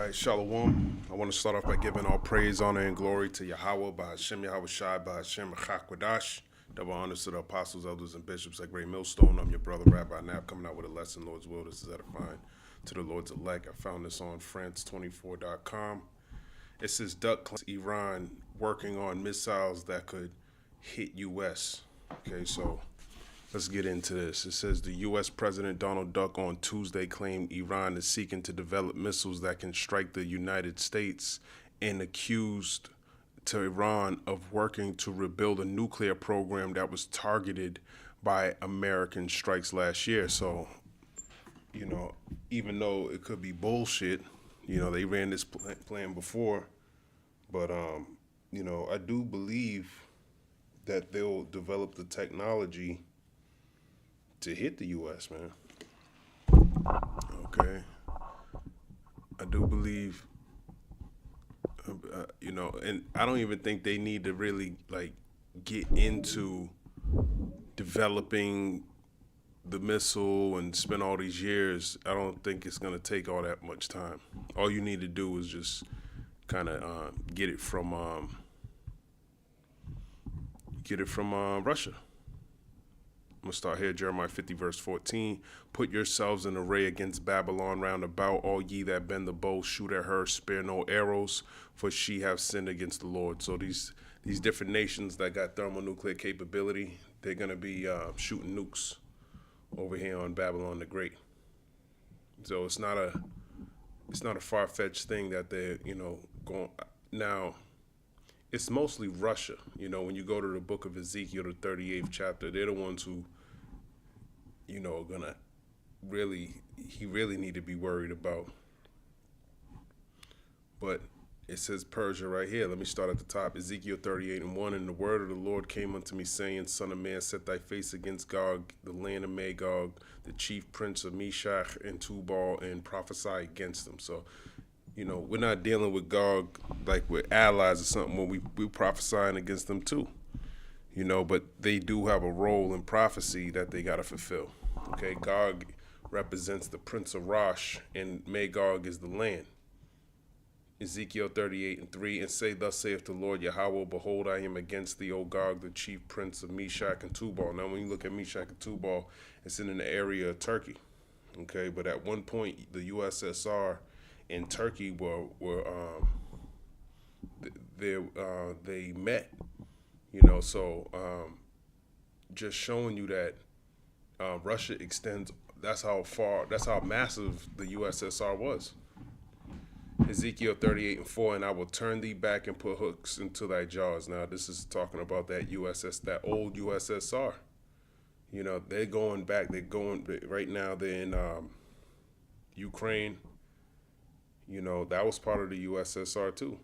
right, Shalom. I want to start off by giving all praise, honor, and glory to Yahweh, by Hashem, Yahweh Shai, by Hashem, Chakwadash. Double honors to the apostles, elders, and bishops at Great Millstone. I'm your brother, Rabbi Now, coming out with a lesson, Lord's will. This is edifying to the Lord's elect. I found this on France24.com. It says, Duck claims Iran working on missiles that could hit U.S. Okay, so let's get into this. It says the U.S. President Donald Duck on Tuesday claimed Iran is seeking to develop missiles that can strike the United States and accused to Iran of working to rebuild a nuclear program that was targeted by American strikes last year. So, even though it could be bullshit, they ran this plan before, but, I do believe that they'll develop the technology to hit the U.S., man. Okay. I do believe, and I don't even think they need to really, get into developing the missile and spend all these years. I don't think it's going to take all that much time. All you need to do is just kind of get it from Russia. I'm going to start here, Jeremiah 50, verse 14. Put yourselves in array against Babylon round about, all ye that bend the bow, shoot at her, spare no arrows, for she have sinned against the Lord. So these different nations that got thermonuclear capability, they're going to be shooting nukes over here on Babylon the Great. So it's not a far-fetched thing that they're, going. Now, it's mostly Russia. When you go to the book of Ezekiel, the 38th chapter, they're the ones who, are gonna really need to be worried about. But it says Persia right here. Let me start at the top. Ezekiel 38:1. And the word of the Lord came unto me, saying, Son of man, set thy face against Gog, the land of Magog, the chief prince of Meshach and Tubal, and prophesy against them. So, we're not dealing with Gog like we're allies or something when we're prophesying against them too. But they do have a role in prophecy that they got to fulfill. Okay, Gog represents the prince of Rosh, and Magog is the land. Ezekiel 38:3, and say, Thus saith the Lord Yahweh, behold, I am against thee, O Gog, the chief prince of Meshach and Tubal. Now, when you look at Meshach and Tubal, it's in the area of Turkey. Okay, but at one point, the USSR and Turkey they met, so just showing you that Russia extends. That's how massive the USSR was. Ezekiel 38:4, and I will turn thee back and put hooks into thy jaws. Now this is talking about that old USSR. They're going back. Right now. They're in Ukraine. That was part of the USSR too.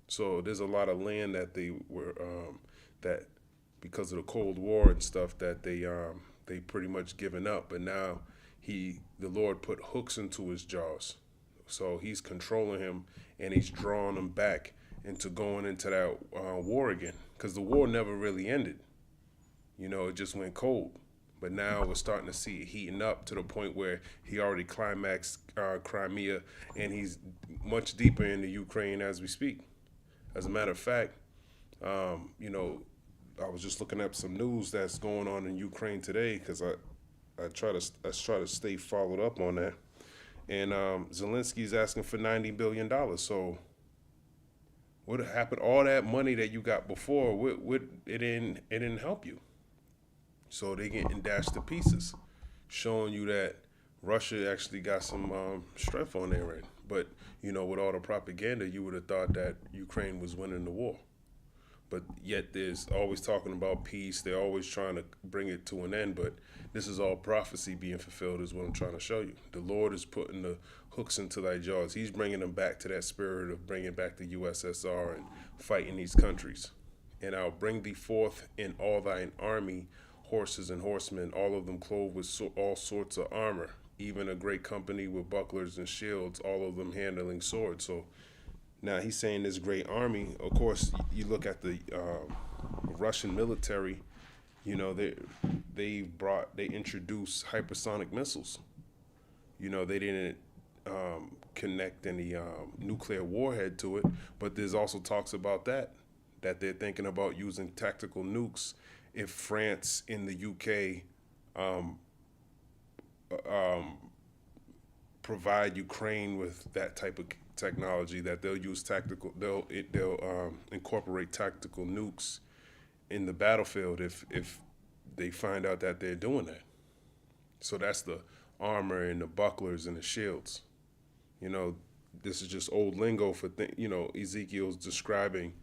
So there's a lot of land that they were that because of the Cold War and stuff that they pretty much given up. But now the Lord put hooks into his jaws. So he's controlling him and he's drawing him back into going into that war again, because the war never really ended. It just went cold. But now we're starting to see it heating up to the point where he already climaxed Crimea, and he's much deeper into Ukraine as we speak. As a matter of fact, I was just looking up some news that's going on in Ukraine today, because I try to stay followed up on that. And Zelensky's asking for $90 billion. So what happened? All that money that you got before, it didn't help you. So they getting dashed to pieces, showing you that Russia actually got some strength on their end. But, with all the propaganda, you would have thought that Ukraine was winning the war. But yet there's always talking about peace. They're always trying to bring it to an end. But this is all prophecy being fulfilled is what I'm trying to show you. The Lord is putting the hooks into thy jaws. He's bringing them back to that spirit of bringing back the USSR and fighting these countries. And I'll bring thee forth in all thine army, horses and horsemen, all of them clothed with all sorts of armor, even a great company with bucklers and shields, all of them handling swords. So now he's saying this great army. Of course, you look at the Russian military, they introduced hypersonic missiles. They didn't connect any nuclear warhead to it. But there's also talks about that they're thinking about using tactical nukes if France and the UK um, um, provide Ukraine with that type of technology, that they'll use tactical, they'll incorporate tactical nukes in the battlefield if they find out that they're doing that. So that's the armor and the bucklers and the shields. You know, this is just old lingo for Ezekiel's describing,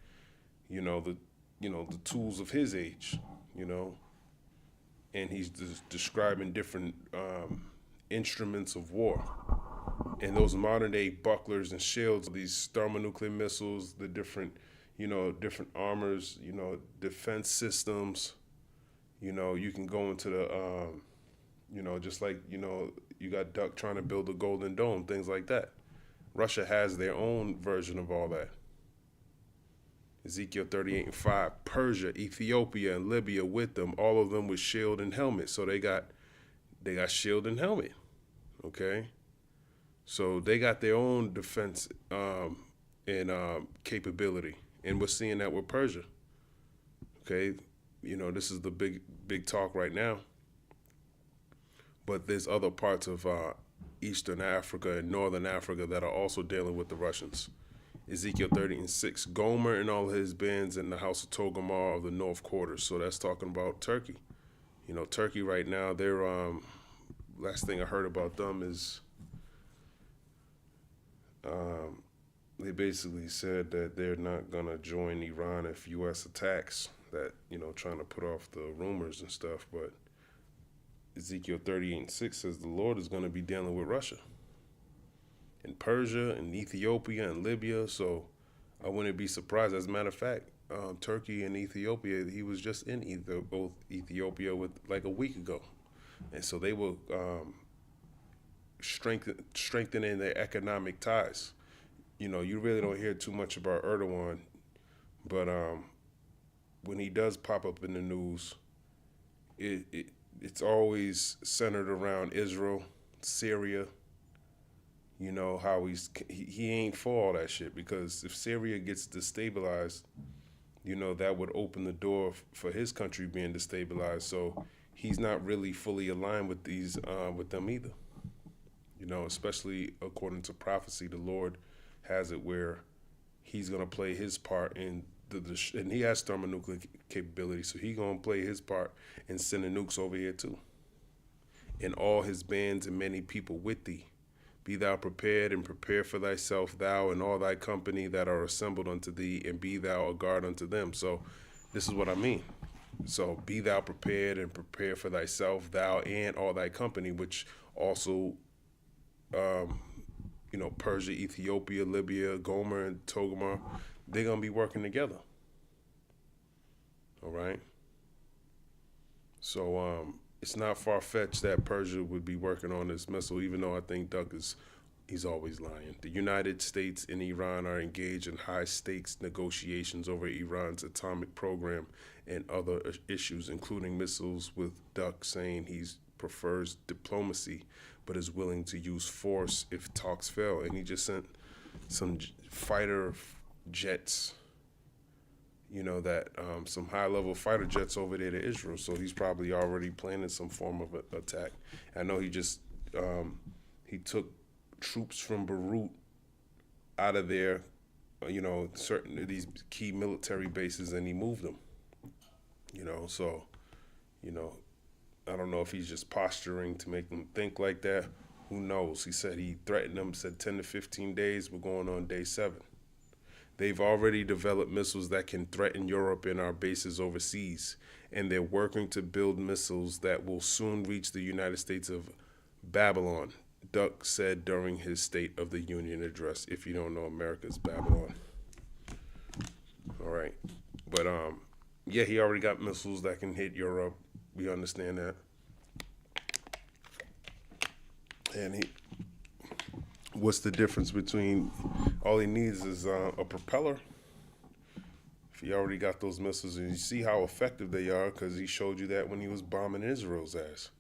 the the tools of his age, you know, and he's describing different instruments of war. And those modern day bucklers and shields, these thermonuclear missiles, the different, different armors, defense systems. You can go into the, just like, you got Duck trying to build a Golden Dome, things like that. Russia has their own version of all that. Ezekiel 38:5, Persia, Ethiopia, and Libya with them, all of them with shield and helmet. So they got shield and helmet, So they got their own defense and capability, and we're seeing that with Persia. This is the big talk right now. But there's other parts of Eastern Africa and Northern Africa that are also dealing with the Russians. Ezekiel 30:6, Gomer and all his bands in the house of Togomar of the North Quarters. So that's talking about Turkey. Turkey right now, they're last thing I heard about them is they basically said that they're not gonna join Iran if U.S. attacks. That trying to put off the rumors and stuff. But Ezekiel 38:6 says the Lord is going to be dealing with Russia and Persia and Ethiopia and Libya. So I wouldn't be surprised. As a matter of fact, Turkey and Ethiopia, he was just in both Ethiopia with like a week ago. And so they were strengthening their economic ties. You really don't hear too much about Erdogan, but when he does pop up in the news, it's always centered around Israel, Syria. How he ain't for all that shit, because if Syria gets destabilized, that would open the door for his country being destabilized. So he's not really fully aligned with with them either. Especially according to prophecy, the Lord has it where he's gonna play his part in and he has thermonuclear capability, so he's gonna play his part in sending nukes over here too. And all his bands and many people with thee. Be thou prepared and prepare for thyself, thou and all thy company that are assembled unto thee, and be thou a guard unto them. So this is what I mean. So be thou prepared and prepare for thyself, thou and all thy company, which also, Persia, Ethiopia, Libya, Gomer, and Togomar, they're going to be working together. All right? So it's not far-fetched that Persia would be working on this missile, even though I think he's always lying. The United States and Iran are engaged in high-stakes negotiations over Iran's atomic program and other issues, including missiles, with Duck saying he prefers diplomacy but is willing to use force if talks fail. And he just sent some fighter jets, some high-level fighter jets over there to Israel. So he's probably already planning some form of attack. I know he just he took troops from Beirut out of there, certain of these key military bases, and he moved them. So I don't know if he's just posturing to make them think like that. Who knows? He said he threatened them, said 10 to 15 days. We're going on day 7. They've already developed missiles that can threaten Europe and our bases overseas, and they're working to build missiles that will soon reach the United States of Babylon, Duck said during his State of the Union address. If you don't know, America's Babylon. All right. But, yeah, he already got missiles that can hit Europe. We understand that. And what's the difference between, all he needs is a propeller. If he already got those missiles, and you see how effective they are, because he showed you that when he was bombing Israel's ass.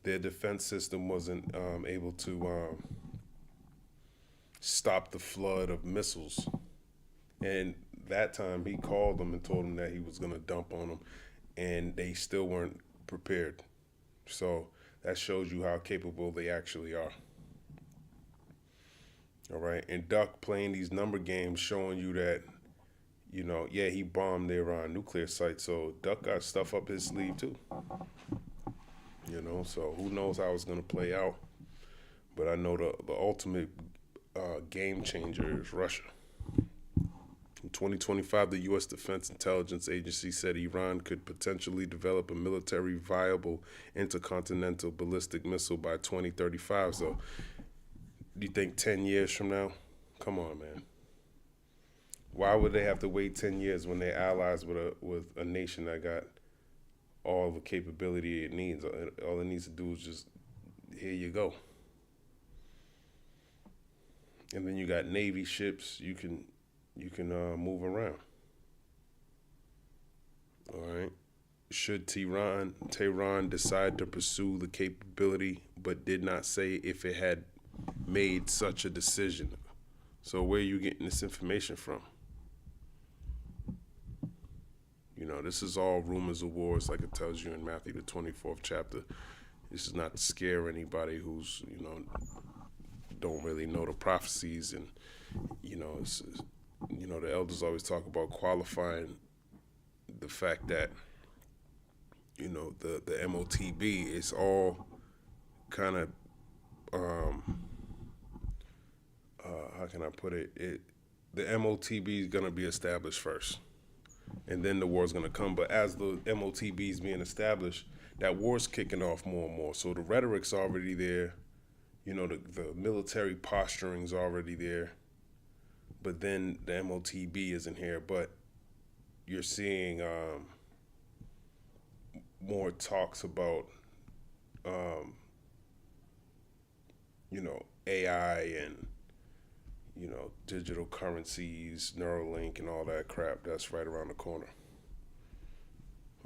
Their defense system wasn't able to stop the flood of missiles. And that time he called them and told them that he was going to dump on them, and they still weren't prepared. So that shows you how capable they actually are. All right. And Duck playing these number games showing you that, yeah, he bombed the Iran nuclear site. So Duck got stuff up his sleeve too. So who knows how it's going to play out. But I know the ultimate game changer is Russia. In 2025, the U.S. Defense Intelligence Agency said Iran could potentially develop a military viable intercontinental ballistic missile by 2035. So, do you think 10 years from now? Come on, man. Why would they have to wait 10 years when they're allies with a nation that got all the capability it needs? All it needs to do is just, here you go. And then you got Navy ships. You can move around. All right. Should Tehran decide to pursue the capability, but did not say if it had made such a decision? So where are you getting this information from? This is all rumors of wars, like it tells you in Matthew the 24th chapter. This is not to scare anybody who's don't really know the prophecies, and the elders always talk about qualifying the fact that the MOTB is all kind of how can I put it? The MOTB is gonna be established first, and then the war is gonna come. But as the MOTB is being established, that war's kicking off more and more. So the rhetoric's already there. The military posturing's already there. But then the MOTB isn't here. But you're seeing more talks about, AI and, digital currencies, Neuralink, and all that crap that's right around the corner.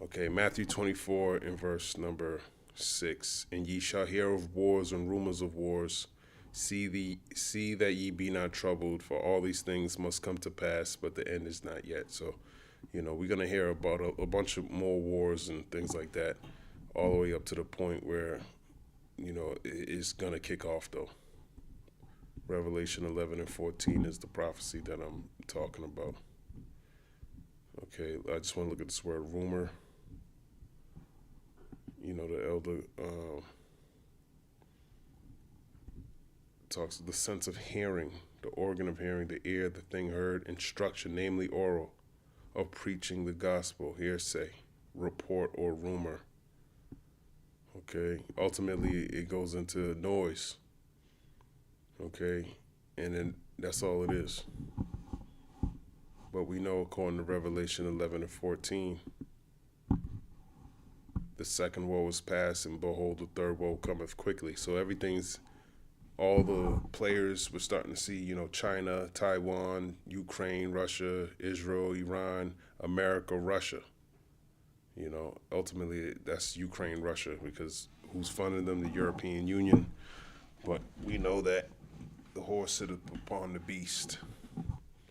Okay, Matthew 24 in verse number 6. And ye shall hear of wars and rumors of wars. See that ye be not troubled, for all these things must come to pass, but the end is not yet. So, we're going to hear about a bunch of more wars and things like that, all the way up to the point where, it's going to kick off, though. Revelation 11 and 14 is the prophecy that I'm talking about. Okay, I just want to look at this word rumor. The elder talks of the sense of hearing, the organ of hearing, the ear, the thing heard, instruction, namely oral, of preaching the gospel, hearsay, report, or rumor. Okay, ultimately it goes into noise. Okay, and then that's all it is. But we know, according to Revelation 11 and 14, the second woe is past, and behold, the third woe cometh quickly. So all the players we're starting to see, China, Taiwan, Ukraine, Russia, Israel, Iran, America, Russia. Ultimately that's Ukraine, Russia, because who's funding them? The European Union. But we know that the horse sitteth upon the beast.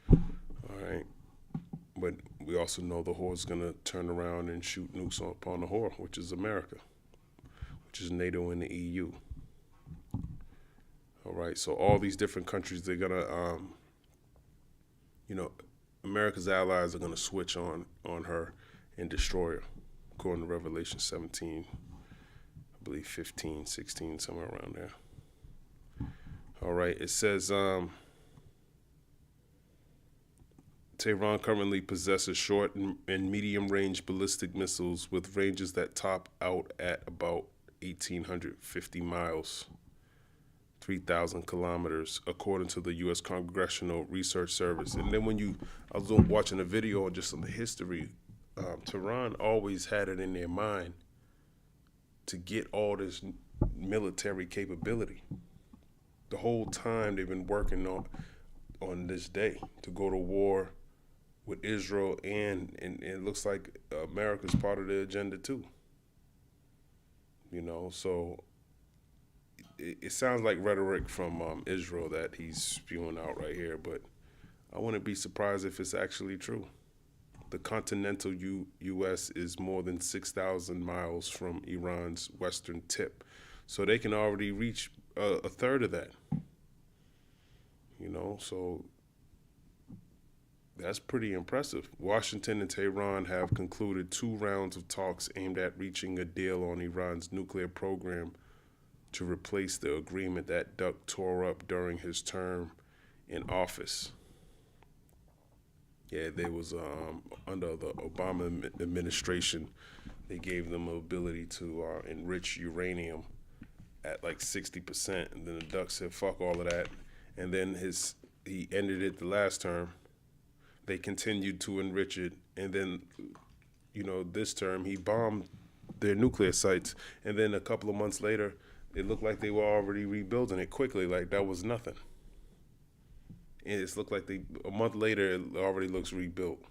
All right. But we also know the whore's going to turn around and shoot nukes upon the whore, which is America, which is NATO and the EU. All right, so all these different countries, they're going to, America's allies are going to switch on her and destroy her, according to Revelation 17, I believe 15, 16, somewhere around there. All right, it says, Tehran currently possesses short and medium-range ballistic missiles with ranges that top out at about 1,850 miles, 3,000 kilometers, according to the U.S. Congressional Research Service. And then I was watching a video on just on the history, Tehran always had it in their mind to get all this military capability. The whole time they've been working on this day to go to war with Israel, and it looks like America's part of the agenda too. So it sounds like rhetoric from Israel that he's spewing out right here, but I wouldn't be surprised if it's actually true. The continental U.S. is more than 6,000 miles from Iran's western tip, so they can already reach a third of that. So that's pretty impressive. Washington and Tehran have concluded 2 rounds of talks aimed at reaching a deal on Iran's nuclear program to replace the agreement that Duck tore up during his term in office. Yeah, they was under the Obama administration, they gave them the ability to enrich uranium at like 60%, and then the Duck said, "Fuck all of that," and then he ended it the last term. They continued to enrich it, and then, this term he bombed their nuclear sites, and then a couple of months later, it looked like they were already rebuilding it quickly, like that was nothing. And it looked like a month later, it already looks rebuilt.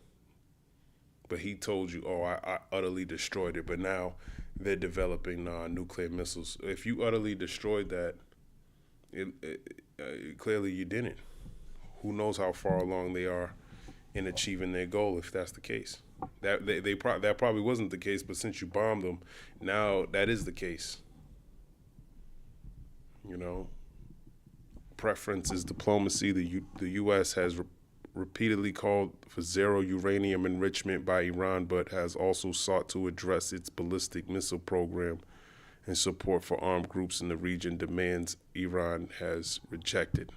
But he told you, "Oh, I utterly destroyed it." But now they're developing nuclear missiles. If you utterly destroyed that, clearly you didn't. Who knows how far along they are in achieving their goal if that's the case. That probably wasn't the case, but since you bombed them, now that is the case. Preference is diplomacy. The U.S. has repeatedly called for zero uranium enrichment by Iran, but has also sought to address its ballistic missile program, and support for armed groups in the region demands Iran has rejected.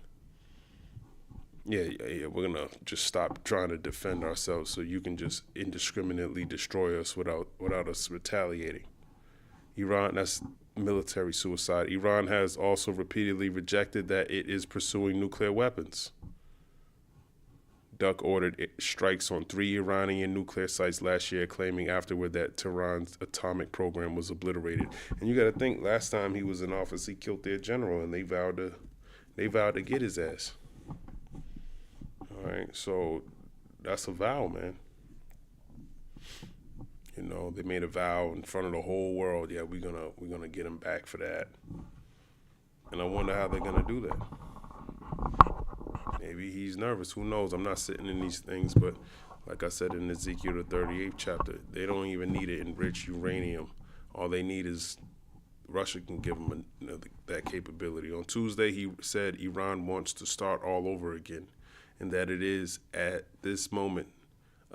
Yeah, we're gonna just stop trying to defend ourselves so you can just indiscriminately destroy us without us retaliating. Iran, that's military suicide. Iran has also repeatedly rejected that it is pursuing nuclear weapons. Duck ordered strikes on 3 Iranian nuclear sites last year, claiming afterward that Tehran's atomic program was obliterated. And you got to think, last time he was in office, he killed their general, and they vowed to get his ass. All right, so that's a vow, man. They made a vow in front of the whole world. Yeah, we're gonna get him back for that. And I wonder how they're gonna do that. Maybe he's nervous. Who knows? I'm not sitting in these things, but like I said in Ezekiel the 38th chapter, they don't even need to enrich uranium. All they need is Russia can give them that capability. On Tuesday, he said Iran wants to start all over again, and that it is at this moment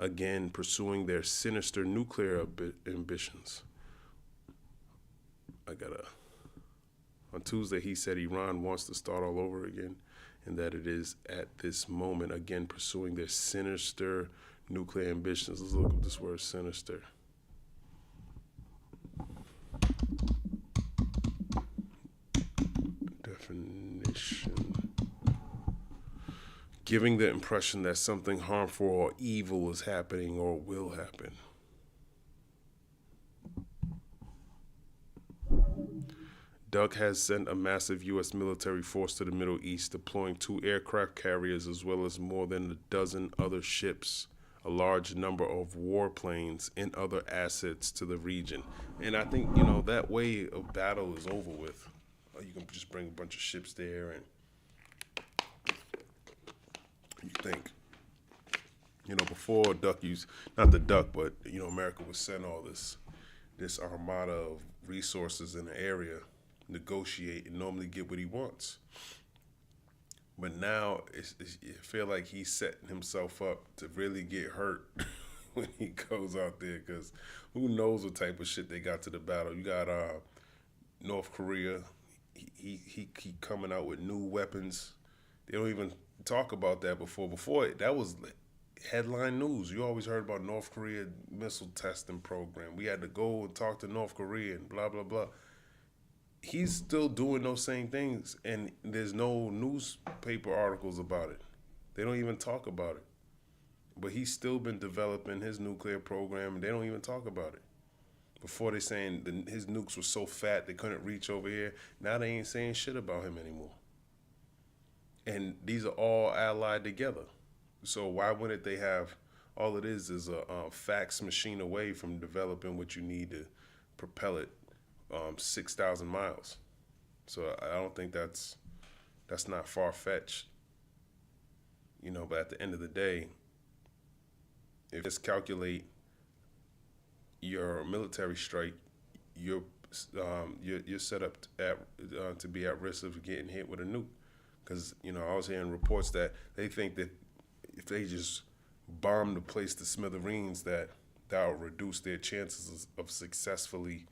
again pursuing their sinister nuclear ambitions. On Tuesday, he said Iran wants to start all over again, and that it is at this moment again pursuing their sinister nuclear ambitions. Let's look at this word sinister. Definition. Giving the impression that something harmful or evil is happening or will happen. Duck has sent a massive U.S. military force to the Middle East, deploying 2 aircraft carriers as well as more than a dozen other ships, a large number of warplanes, and other assets to the region. And I think, that way of battle is over with. You can just bring a bunch of ships there, and you think, before Duck used, not the Duck, but, America would send all this armada of resources in the area, negotiate, and normally get what he wants. But now I feel like he's setting himself up to really get hurt when he goes out there, because who knows what type of shit they got to the battle. You got North Korea. He keep coming out with new weapons. They don't even talk about that before. Before, that was headline news. You always heard about North Korea missile testing program. We had to go and talk to North Korea and blah, blah, blah. He's still doing those same things, and there's no newspaper articles about it. They don't even talk about it. But he's still been developing his nuclear program, and they don't even talk about it. Before they saying his nukes were so fat they couldn't reach over here. Now they ain't saying shit about him anymore. And these are all allied together. So why wouldn't they have, all it is a fax machine away from developing what you need to propel it 6,000 miles. So I don't think that's not far fetched, But at the end of the day, if you just calculate your military strike, you're you're set up to be at risk of getting hit with a nuke. Because I was hearing reports that they think that if they just bomb the place to smithereens, that'll reduce their chances of successfully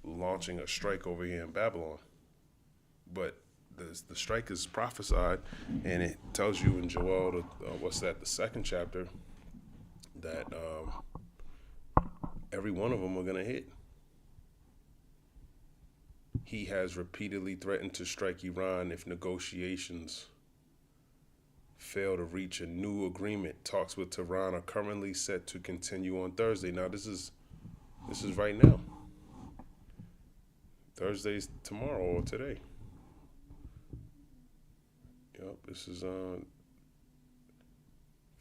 launching a strike over here in Babylon. But the strike is prophesied, and it tells you in Joel, the second chapter, that every one of them are going to hit. He has repeatedly threatened to strike Iran if negotiations fail to reach a new agreement. Talks with Tehran are currently set to continue on Thursday. Now this is right now. Thursday's tomorrow or today. Yep, this is on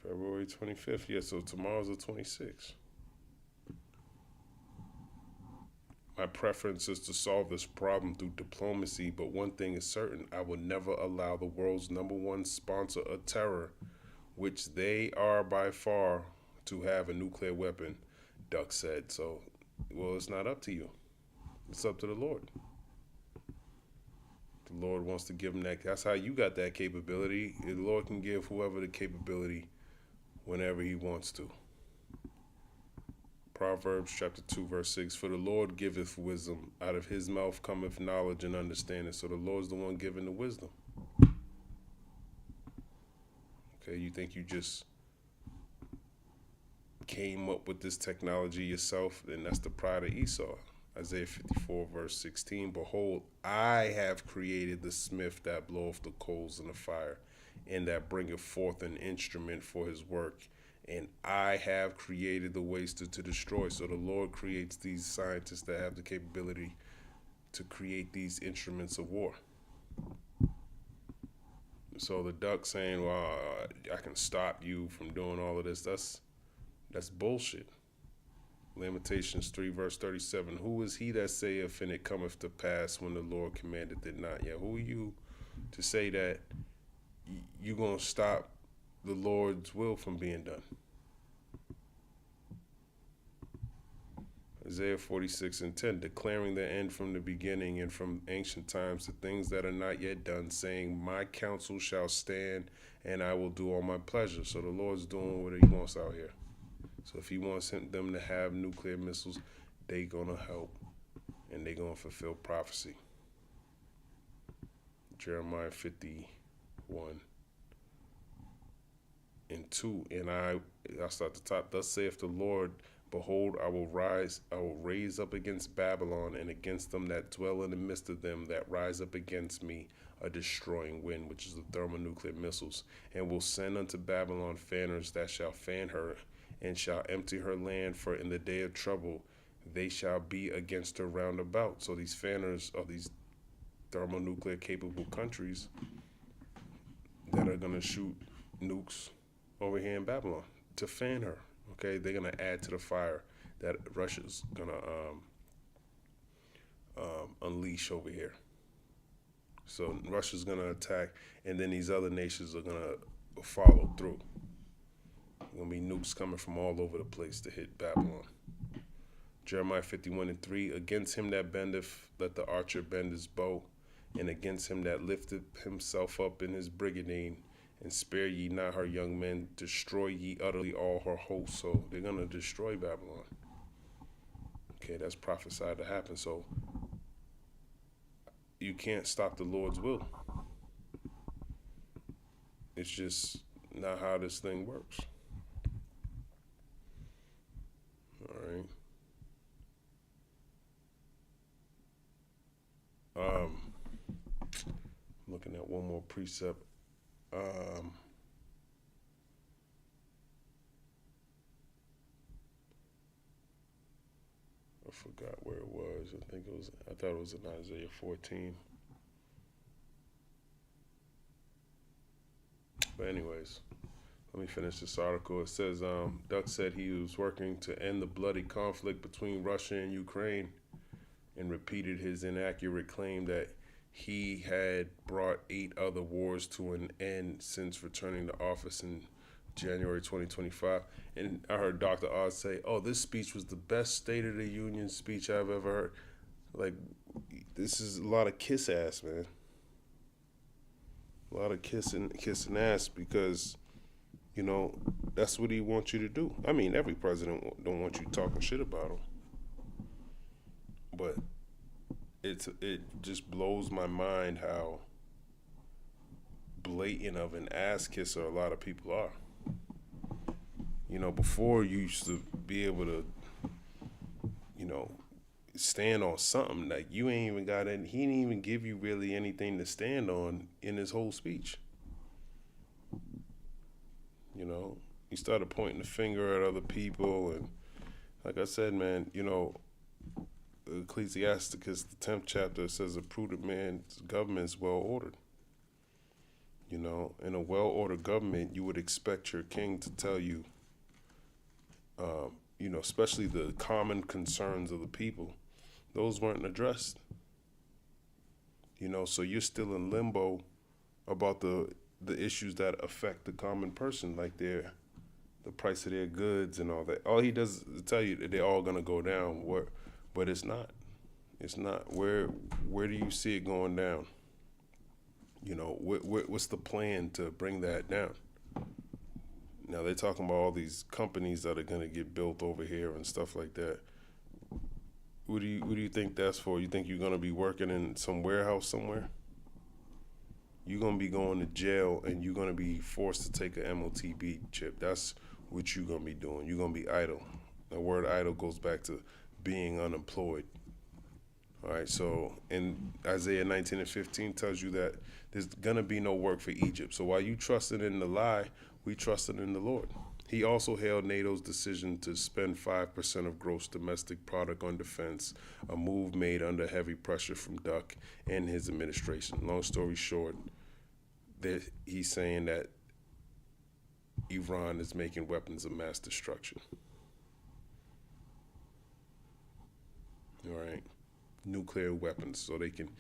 February 25th. Yeah, so tomorrow's the 26th. My preference is to solve this problem through diplomacy, but one thing is certain: I will never allow the world's #1 sponsor of terror, which they are by far, to have a nuclear weapon, Duck said. So, well, it's not up to you. It's up to the Lord. The Lord wants to give them that. That's how you got that capability. The Lord can give whoever the capability whenever he wants to. Proverbs chapter 2, verse 6, for the Lord giveth wisdom. Out of his mouth cometh knowledge and understanding. So the Lord's the one giving the wisdom. Okay, you think you just came up with this technology yourself? Then that's the pride of Esau. Isaiah 54, verse 16, behold, I have created the smith that bloweth the coals in the fire, and that bringeth forth an instrument for his work. And I have created the waster to destroy. So the Lord creates these scientists that have the capability to create these instruments of war. So the duck saying, well, I can stop you from doing all of this, that's bullshit. Lamentations 3, verse 37, who is he that saith, and it cometh to pass when the Lord commanded it not? Yeah, who are you to say that you're going to stop the Lord's will from being done? Isaiah 46 and 10, declaring the end from the beginning and from ancient times, the things that are not yet done, saying, my counsel shall stand, and I will do all my pleasure. So the Lord's doing what he wants out here. So if he wants them to have nuclear missiles, they gonna help, and they gonna fulfill prophecy. Jeremiah 51 and 2, and I'll start at the top. Thus saith the Lord, behold, I will raise up against Babylon and against them that dwell in the midst of them that rise up against me a destroying wind, which is the thermonuclear missiles, and will send unto Babylon fanners that shall fan her, and shall empty her land, for in the day of trouble they shall be against her round about. So these fanners are these thermonuclear capable countries that are going to shoot nukes over here in Babylon to fan her. Okay, they're going to add to the fire that Russia's going to unleash over here. So Russia's going to attack, and then these other nations are going to follow through. Going to be nukes coming from all over the place to hit Babylon. Jeremiah 51 and 3, against him that bendeth, let the archer bend his bow, and against him that lifteth himself up in his brigandine, and spare ye not her young men, destroy ye utterly all her hosts. So they're going to destroy Babylon. Okay, that's prophesied to happen. So you can't stop the Lord's will. It's just not how this thing works. All right. Looking at one more precept. I forgot where it was. I thought it was in Isaiah 14. But anyways, let me finish this article. It says, Duck said he was working to end the bloody conflict between Russia and Ukraine and repeated his inaccurate claim that he had brought 8 other wars to an end since returning to office in January 2025. And I heard Dr. Oz say, "Oh, this speech was the best State of the Union speech I've ever heard." Like, this is a lot of kiss ass, man. A lot of kissing ass, because that's what he wants you to do. I mean, every president don't want you talking shit about him, but it just blows my mind how blatant of an ass kisser a lot of people are. Before you used to be able to, stand on something. Like, you ain't even got it. He didn't even give you really anything to stand on in his whole speech. He started pointing the finger at other people, and like I said, man, Ecclesiasticus, the 10th chapter, says a prudent man's government is well ordered. In a well-ordered government, you would expect your king to tell you, especially the common concerns of the people. Those weren't addressed. So you're still in limbo about the issues that affect the common person, like the price of their goods and all that. All he does is tell you that they're all gonna go down. But it's not. It's not. Where do you see it going down? What's the plan to bring that down? Now they're talking about all these companies that are gonna get built over here and stuff like that. What do you think that's for? You think you're gonna be working in some warehouse somewhere? You're gonna be going to jail, and you're gonna be forced to take a MOTB chip. That's what you're gonna be doing. You're gonna be idle. The word idle goes back to being unemployed. All right, so in Isaiah 19:15 tells you that there's gonna be no work for Egypt. So while you trusted in the lie, we trusted in the Lord. He also hailed NATO's decision to spend 5% of gross domestic product on defense, a move made under heavy pressure from Duck and his administration. Long story short, that he's saying that Iran is making weapons of mass destruction. All right, nuclear weapons, so they can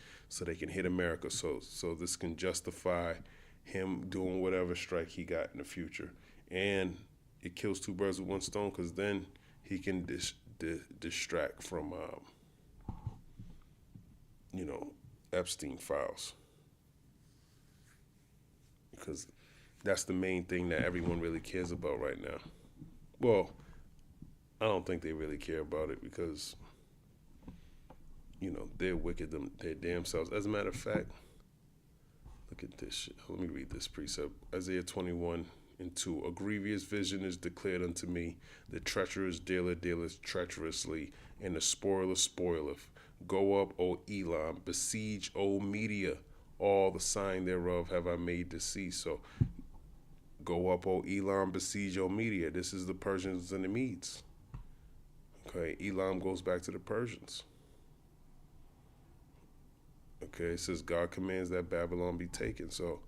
hit America. So this can justify him doing whatever strike he got in the future, and it kills two birds with one stone, because then he can distract from Epstein files, because that's the main thing that everyone really cares about right now. Well, I don't think they really care about it, because they're wicked their damn selves. As a matter of fact, look at this shit. Let me read this precept. Isaiah 21:2. A grievous vision is declared unto me. The treacherous dealer dealeth treacherously, and the spoiler spoileth. Go up, O Elam, besiege, O Media. All the sign thereof have I made to cease. So, go up, O Elam, besiege, O Media. This is the Persians and the Medes. Okay, Elam goes back to the Persians. Okay, it says God commands that Babylon be taken. So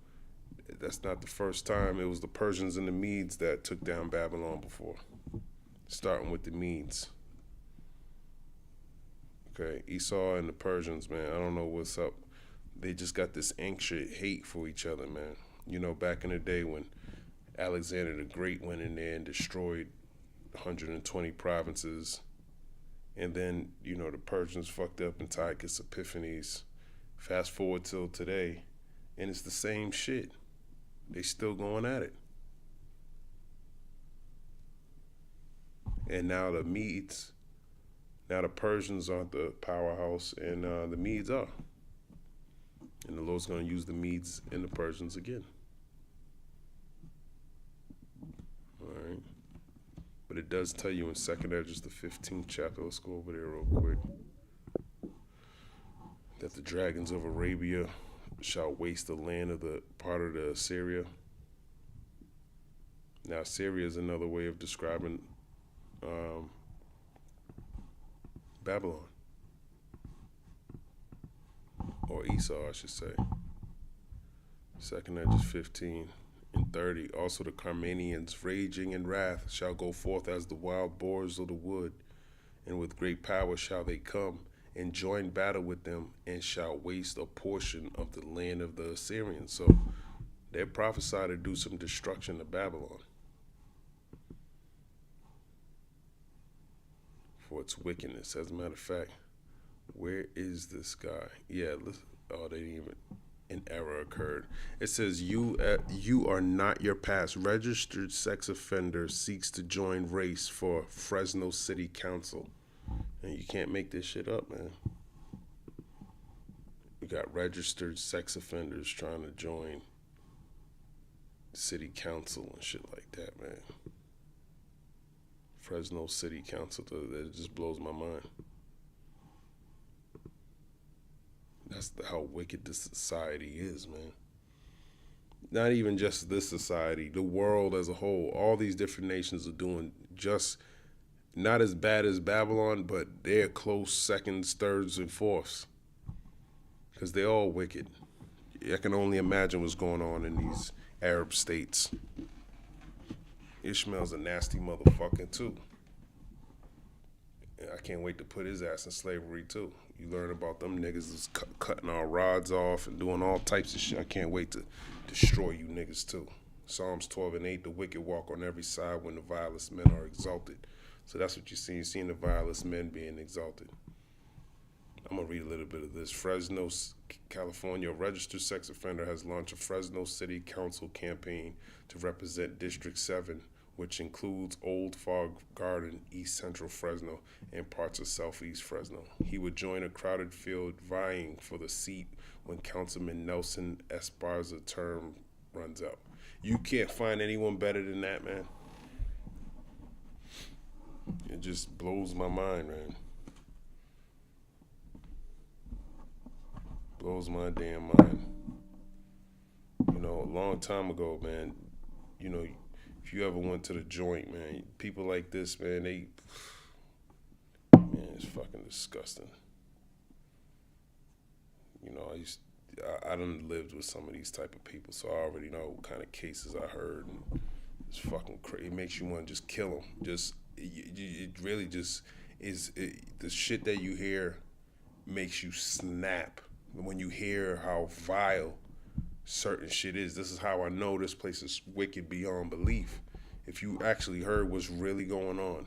that's not the first time. It was the Persians and the Medes that took down Babylon before, starting with the Medes. Okay, Esau and the Persians, man, I don't know what's up. They just got this ancient hate for each other, man. Back in the day when Alexander the Great went in there and destroyed 120 provinces, and then, the Persians fucked up Antiochus Epiphanes. Fast forward till today, and it's the same shit. They still going at it. And now the Medes, now the Persians aren't the powerhouse, and the Medes are. And the Lord's going to use the Medes and the Persians again. All right. But it does tell you in 2nd Esdras, the 15th chapter, let's go over there real quick, that the dragons of Arabia shall waste the land of the part of the Assyria. Now, Assyria is another way of describing Babylon, or Esau, I should say. 2nd Esdras 15:30. Also the Carmanians, raging in wrath, shall go forth as the wild boars of the wood, and with great power shall they come, and join battle with them, and shall waste a portion of the land of the Assyrians. So they're prophesied to do some destruction to Babylon for its wickedness. As a matter of fact, where is this guy? Yeah, listen. Oh, they didn't even. An error occurred. It says you are not your past. Registered sex offender seeks to join race for Fresno City Council. And you can't make this shit up, man. We got registered sex offenders trying to join city council and shit like that, man. Fresno City Council, that just blows my mind. That's how wicked this society is, man. Not even just this society, the world as a whole. All these different nations are doing just not as bad as Babylon, but they're close seconds, thirds, and fourths. Because they're all wicked. I can only imagine what's going on in these Arab states. Ishmael's a nasty motherfucker, too. I can't wait to put his ass in slavery, too. You learn about them niggas is cutting our rods off and doing all types of shit. I can't wait to destroy you niggas, too. Psalms 12 and 8, the wicked walk on every side when the vilest men are exalted. So that's what you see. You're seeing the vilest men being exalted. I'm going to read a little bit of this. Fresno, California, a registered sex offender has launched a Fresno City Council campaign to represent District 7, which includes Old Fog Garden, East Central Fresno, and parts of Southeast Fresno. He would join a crowded field vying for the seat when Councilman Nelson Esparza's term runs out. You can't find anyone better than that, man. It just blows my mind, man. Blows my damn mind. You know, a long time ago, man, you know, if you ever went to the joint, man, people like this, man, man, it's fucking disgusting. You know, I done lived with some of these type of people, so I already know what kind of cases I heard, and it's fucking crazy. It makes you want to just kill them. It really just is, the shit that you hear makes you snap. When you hear how vile certain shit is, this is how I know this place is wicked beyond belief. If you actually heard what's really going on,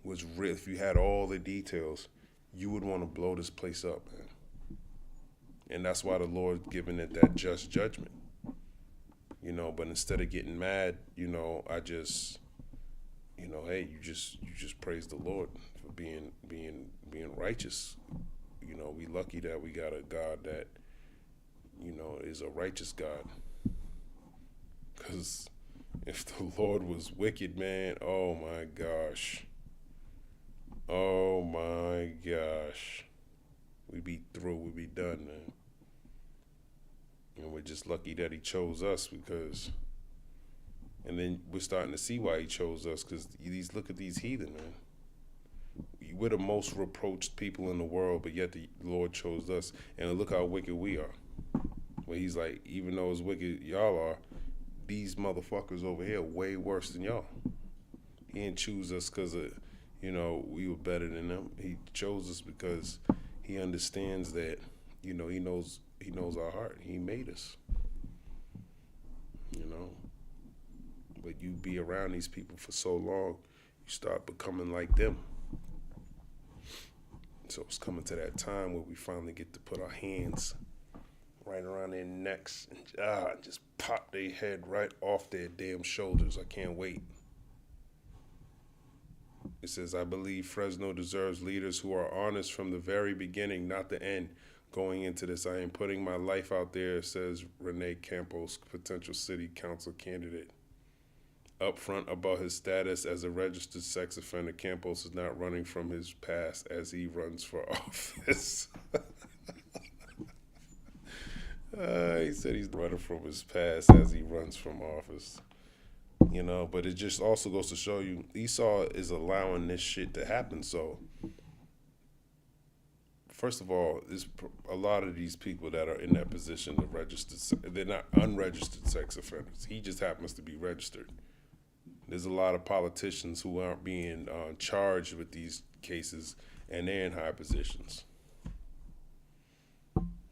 if you had all the details, you would want to blow this place up, man. And that's why the Lord's giving it that just judgment. You know, but instead of getting mad, you know, I just, you know, hey, you just praise the Lord for being righteous. You know, we lucky that we got a God that, you know, is a righteous God. Because if the Lord was wicked, man, oh my gosh. Oh my gosh. We'd be through, we'd be done, man. And we're just lucky that he chose us because, and then we're starting to see why he chose us, because look at these heathen, man. We're the most reproached people in the world, but yet the Lord chose us. And look how wicked we are. Where he's like, even though as wicked y'all are, these motherfuckers over here are way worse than y'all. He didn't choose us because, you know, we were better than them. He chose us because he understands that, you know, he knows our heart. He made us. You know. But you be around these people for so long, you start becoming like them. So it's coming to that time where we finally get to put our hands right around their necks and just pop their head right off their damn shoulders. I can't wait. It says, I believe Fresno deserves leaders who are honest from the very beginning, not the end. Going into this, I am putting my life out there, says Rene Campos, potential city council candidate. Upfront about his status as a registered sex offender, Campos is not running from his past as he runs for office. He said he's running from his past as he runs from office. You know, but it just also goes to show you Esau is allowing this shit to happen. So, first of all, there's a lot of these people that are in that position of registered, they're not unregistered sex offenders. He just happens to be registered. There's a lot of politicians who aren't being charged with these cases, and they're in high positions.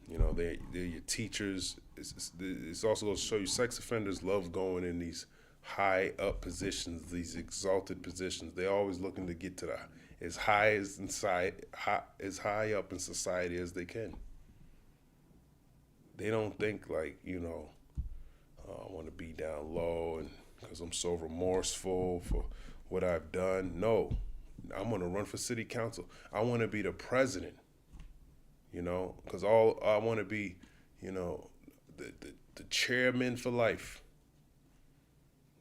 You know, they're your teachers. It's also going to show you sex offenders love going in these high up positions, these exalted positions. They're always looking to get to the as high as high up in society as they can. They don't think like, you know, I want to be down low and because I'm so remorseful for what I've done. No, I'm going to run for city council. I want to be the president, you know, because all I want to be, you know, the chairman for life.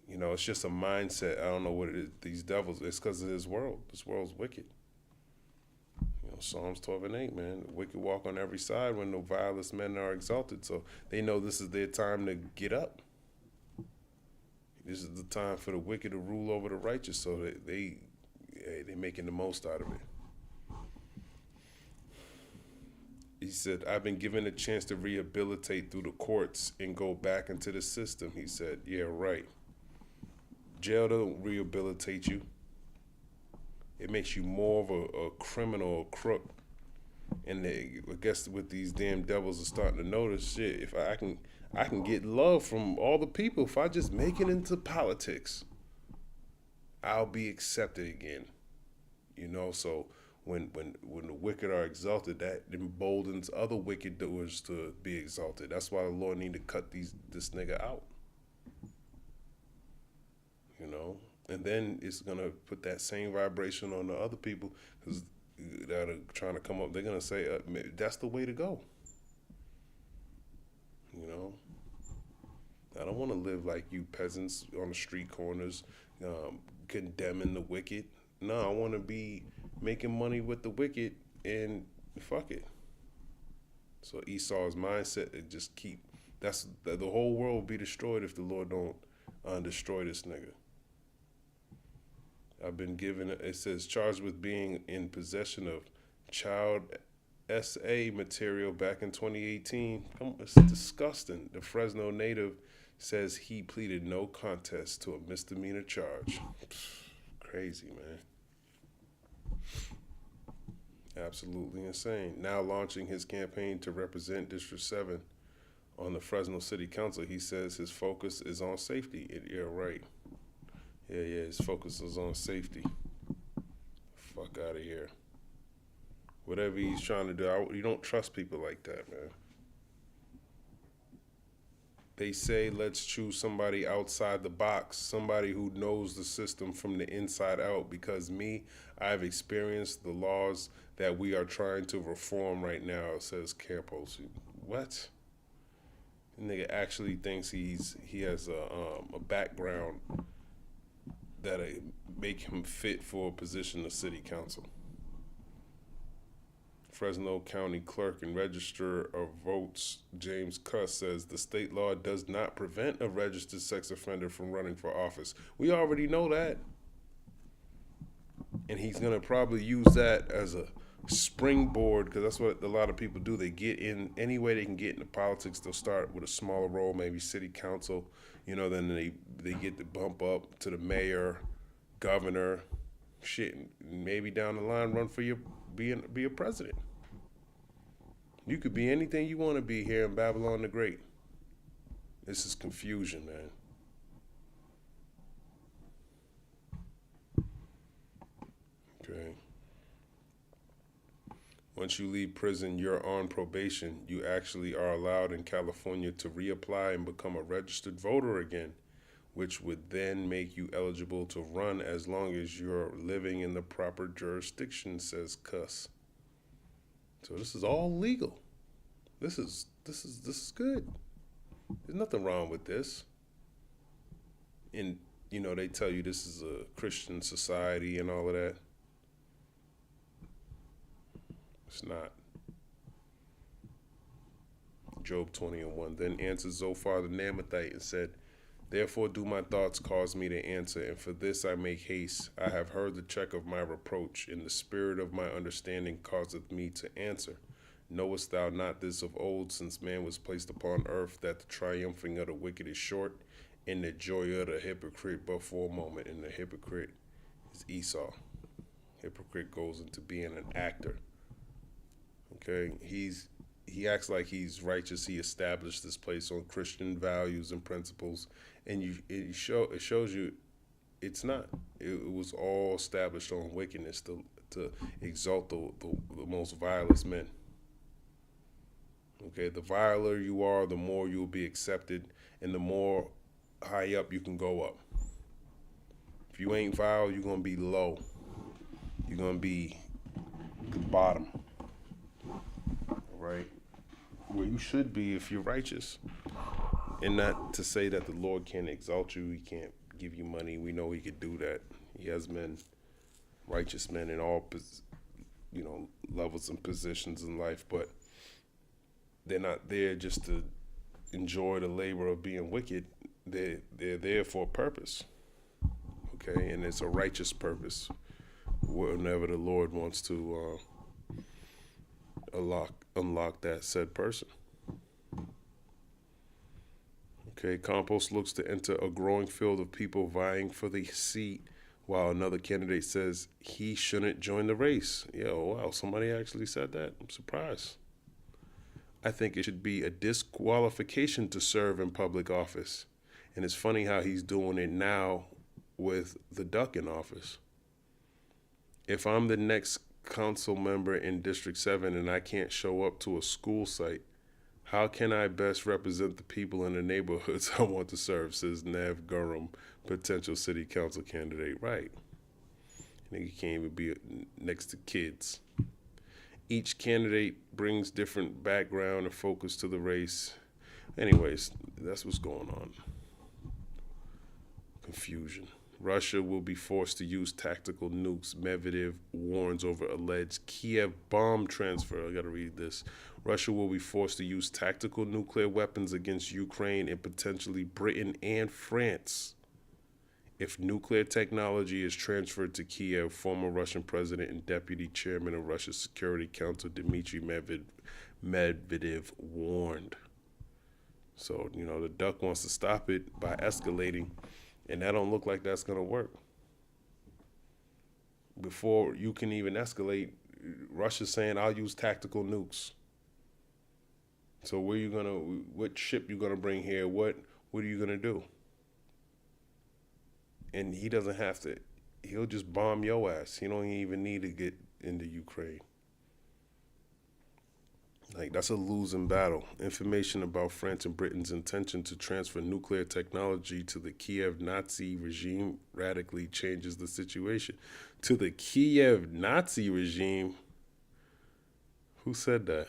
You know, it's just a mindset. I don't know what it is. These devils, it's because of this world. This world's wicked. You know, Psalms 12:8, man. The wicked walk on every side when no vilest men are exalted. So they know this is their time to get up. This is the time for the wicked to rule over the righteous. So they're making the most out of it. He said, I've been given a chance to rehabilitate through the courts and go back into the system. He said, yeah, right. Jail don't rehabilitate you. It makes you more of a criminal, a crook. And I guess what these damn devils are starting to notice, shit, if I can get love from all the people. If I just make it into politics, I'll be accepted again. You know, so when the wicked are exalted, that emboldens other wicked doers to be exalted. That's why the Lord need to cut this nigga out. You know, and then it's gonna put that same vibration on the other people because that are trying to come up. They're gonna say that's the way to go. You know, I don't want to live like you peasants on the street corners, condemning the wicked. No, I want to be making money with the wicked and fuck it. So Esau's mindset, it just the whole world will be destroyed if the Lord don't destroy this nigga. I've been given, it says, charged with being in possession of child SA material back in 2018. It's disgusting. The Fresno native says he pleaded no contest to a misdemeanor charge. Crazy, man. Absolutely insane. Now launching his campaign to represent District 7 on the Fresno City Council, he says his focus is on safety. Yeah, right. Yeah, his focus is on safety. Fuck out of here. Whatever he's trying to do, you don't trust people like that, man. They say, let's choose somebody outside the box, somebody who knows the system from the inside out, because I've experienced the laws that we are trying to reform right now, says Campos. What? The nigga actually thinks he has a background that make him fit for a position of city council. Fresno County Clerk and Register of Votes James Cuss says the state law does not prevent a registered sex offender from running for office. We already know that. And he's going to probably use that as a springboard, because that's what a lot of people do. They get in any way they can get into politics. They'll start with a smaller role, maybe city council, you know, then they get the bump up to the mayor, governor, shit, and maybe down the line run for be a president. You could be anything you want to be here in Babylon the Great. This is confusion, man. Okay. Once you leave prison, you're on probation. You actually are allowed in California to reapply and become a registered voter again, which would then make you eligible to run as long as you're living in the proper jurisdiction, says Cuss. So this is all legal. This is good. There's nothing wrong with this. And you know, they tell you this is a Christian society and all of that. It's not. Job 20:1. Then answered Zophar the Naamathite and said, therefore do my thoughts cause me to answer, and for this I make haste. I have heard the check of my reproach, and the spirit of my understanding causeth me to answer. Knowest thou not this of old, since man was placed upon earth, that the triumphing of the wicked is short, and the joy of the hypocrite but for a moment, and the hypocrite is Esau. Hypocrite goes into being an actor. Okay, he acts like he's righteous. He established this place on Christian values and principles, and it shows you it's not. It was all established on wickedness to exalt the most vilest men. Okay, the viler you are, the more you'll be accepted, and the more high up you can go up. If you ain't vile, you're gonna be low. You're gonna be the bottom. All right, where you should be if you're righteous, and not to say that the Lord can't exalt you. He can't give you money. We know He could do that. He has men, righteous men, in all levels and positions in life, but they're not there just to enjoy the labor of being wicked. They're there for a purpose. Okay, and it's a righteous purpose. Whenever the Lord wants to unlock that said person. Okay, Compost looks to enter a growing field of people vying for the seat, while another candidate says he shouldn't join the race. Wow, somebody actually said that. I'm surprised. I think it should be a disqualification to serve in public office. And it's funny how he's doing it now with the duck in office. If I'm the next council member in District 7 and I can't show up to a school site, how can I best represent the people in the neighborhoods I want to serve, says Nav Gurram, potential city council candidate. Right. I think he can't even be next to kids. Each candidate brings different background and focus to the race. Anyways, that's what's going on. Confusion. Russia will be forced to use tactical nukes, Medvedev warns over alleged Kiev bomb transfer. I gotta read this. Russia will be forced to use tactical nuclear weapons against Ukraine and potentially Britain and France if nuclear technology is transferred to Kiev, former Russian president and deputy chairman of Russia's Security Council Dmitry Medvedev warned. So, the duck wants to stop it by escalating, and that don't look like that's going to work. Before you can even escalate, Russia's saying, I'll use tactical nukes. So what ship you going to bring here? What are you going to do? And he doesn't have to, he'll just bomb your ass. He don't even need to get into Ukraine. That's a losing battle. Information about France and Britain's intention to transfer nuclear technology to the Kiev Nazi regime radically changes the situation. To the Kiev Nazi regime? Who said that?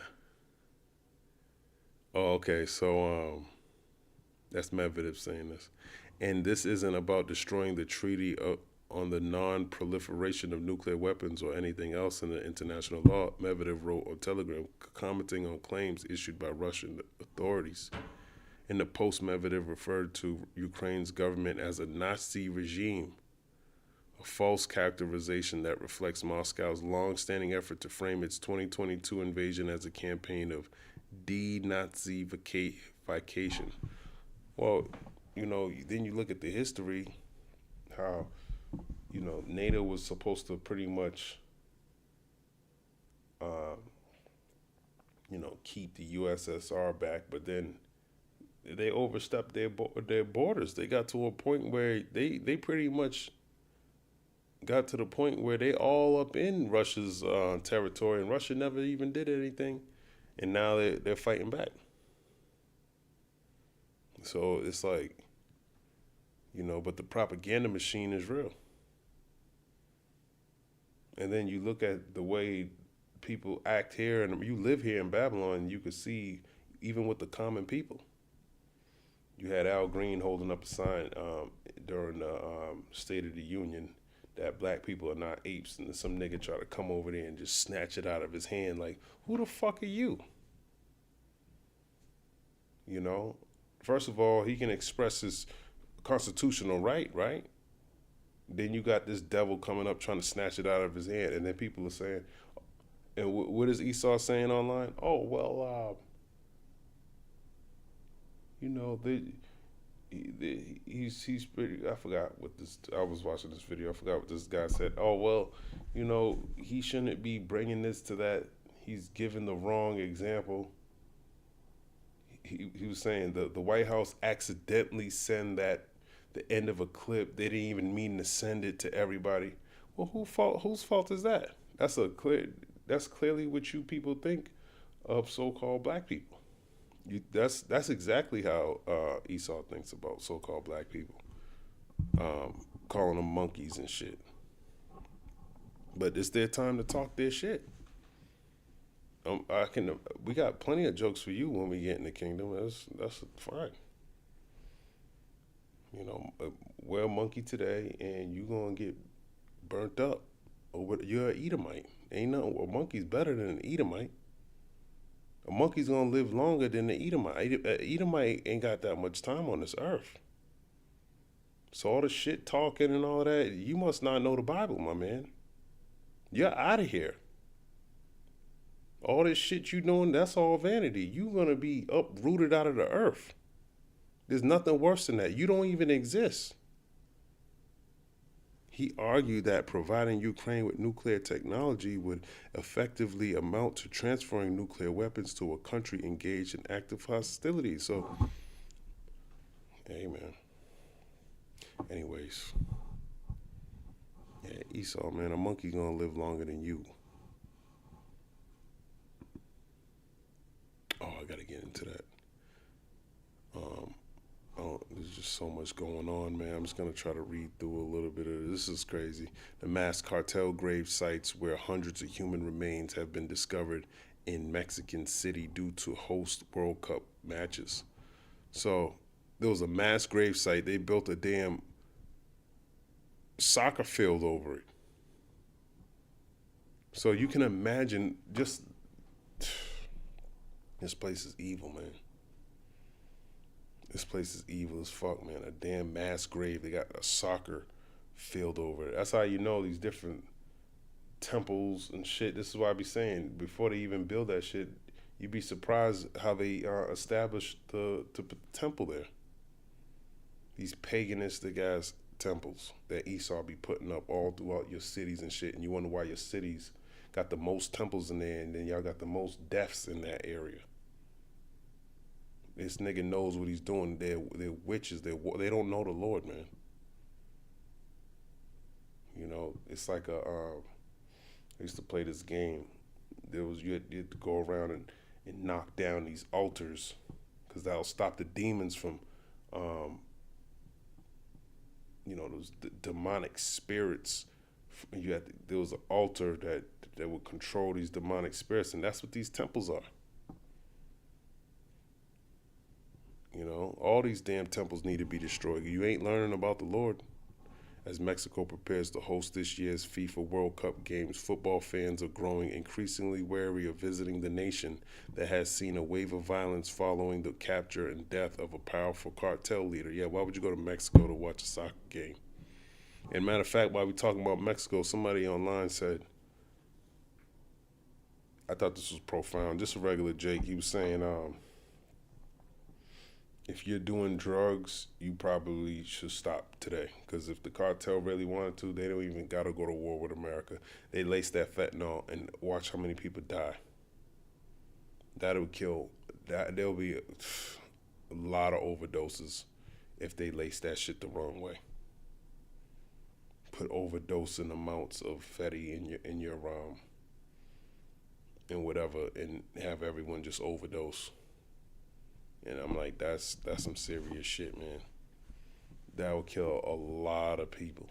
Oh, okay. So that's Medvedev saying this. And this isn't about destroying the treaty on the non-proliferation of nuclear weapons or anything else in the international law, Medvedev wrote on Telegram, commenting on claims issued by Russian authorities. In the post, Medvedev referred to Ukraine's government as a Nazi regime, a false characterization that reflects Moscow's long-standing effort to frame its 2022 invasion as a campaign of denazification. Well, then you look at the history, how, NATO was supposed to pretty much, keep the USSR back, but then they overstepped their borders. They got to a point where they pretty much got to the point where they all up in Russia's territory, and Russia never even did anything, and now they're fighting back. So it's like, but the propaganda machine is real. And then you look at the way people act here, and you live here in Babylon, you could see even with the common people. You had Al Green holding up a sign during the State of the Union that black people are not apes, and then some nigga try to come over there and just snatch it out of his hand like, who the fuck are you? First of all, he can express his constitutional right? Then you got this devil coming up trying to snatch it out of his hand, and then people are saying, and what is Esau saying online? Oh, well, He's pretty. I forgot what this. I was watching this video. I forgot what this guy said. Oh well, he shouldn't be bringing this to that. He's giving the wrong example. He was saying the White House accidentally send that the end of a clip. They didn't even mean to send it to everybody. Well, whose fault is that? That's clearly what you people think of so-called black people. That's exactly how Esau thinks about so-called black people, calling them monkeys and shit. But it's their time to talk their shit. We got plenty of jokes for you when we get in the kingdom. That's fine. Wear a monkey today, and you gonna get burnt up. Or you're an Edomite. Ain't nothing. A monkey's better than an Edomite. A monkey's gonna live longer than the Edomite. Edomite ain't got that much time on this earth. So all the shit talking and all that, you must not know the Bible, my man. You're out of here. All this shit you doing, that's all vanity. You gonna be uprooted out of the earth. There's nothing worse than that. You don't even exist. He argued that providing Ukraine with nuclear technology would effectively amount to transferring nuclear weapons to a country engaged in active hostility. So, hey, man. Anyways. Yeah, Esau, man, a monkey gonna live longer than you. Oh, I gotta get into that. There's just so much going on, man. I'm just gonna try to read through a little bit of this. This is crazy. The mass cartel grave sites where hundreds of human remains have been discovered in Mexican City due to host World Cup matches. So there was a mass grave site. They built a damn soccer field over it. So you can imagine just this place is evil, man. This place is evil as fuck, man. A damn mass grave. They got a soccer field over it. That's how you know these different temples and shit. This is why I be saying, before they even build that shit, you'd be surprised how they established the temple there. These paganistic ass temples that Esau be putting up all throughout your cities and shit. And you wonder why your cities got the most temples in there, and then y'all got the most deaths in that area. This nigga knows what he's doing. They're witches. They don't know the Lord, man. It's like I used to play this game. You had to go around and knock down these altars, because that'll stop the demons from, those demonic spirits. There was an altar that would control these demonic spirits, and that's what these temples are. All these damn temples need to be destroyed. You ain't learning about the Lord. As Mexico prepares to host this year's FIFA World Cup games, football fans are growing increasingly wary of visiting the nation that has seen a wave of violence following the capture and death of a powerful cartel leader. Yeah, why would you go to Mexico to watch a soccer game? And matter of fact, while we're talking about Mexico, somebody online said, I thought this was profound, just a regular Jake. He was saying, if you're doing drugs, you probably should stop today. Because if the cartel really wanted to, they don't even got to go to war with America. They lace that fentanyl and watch how many people die. That'll kill. There'll be a lot of overdoses if they lace that shit the wrong way. Put overdosing amounts of fatty in your and whatever, and have everyone just overdose. And I'm like, that's some serious shit, man. That will kill a lot of people.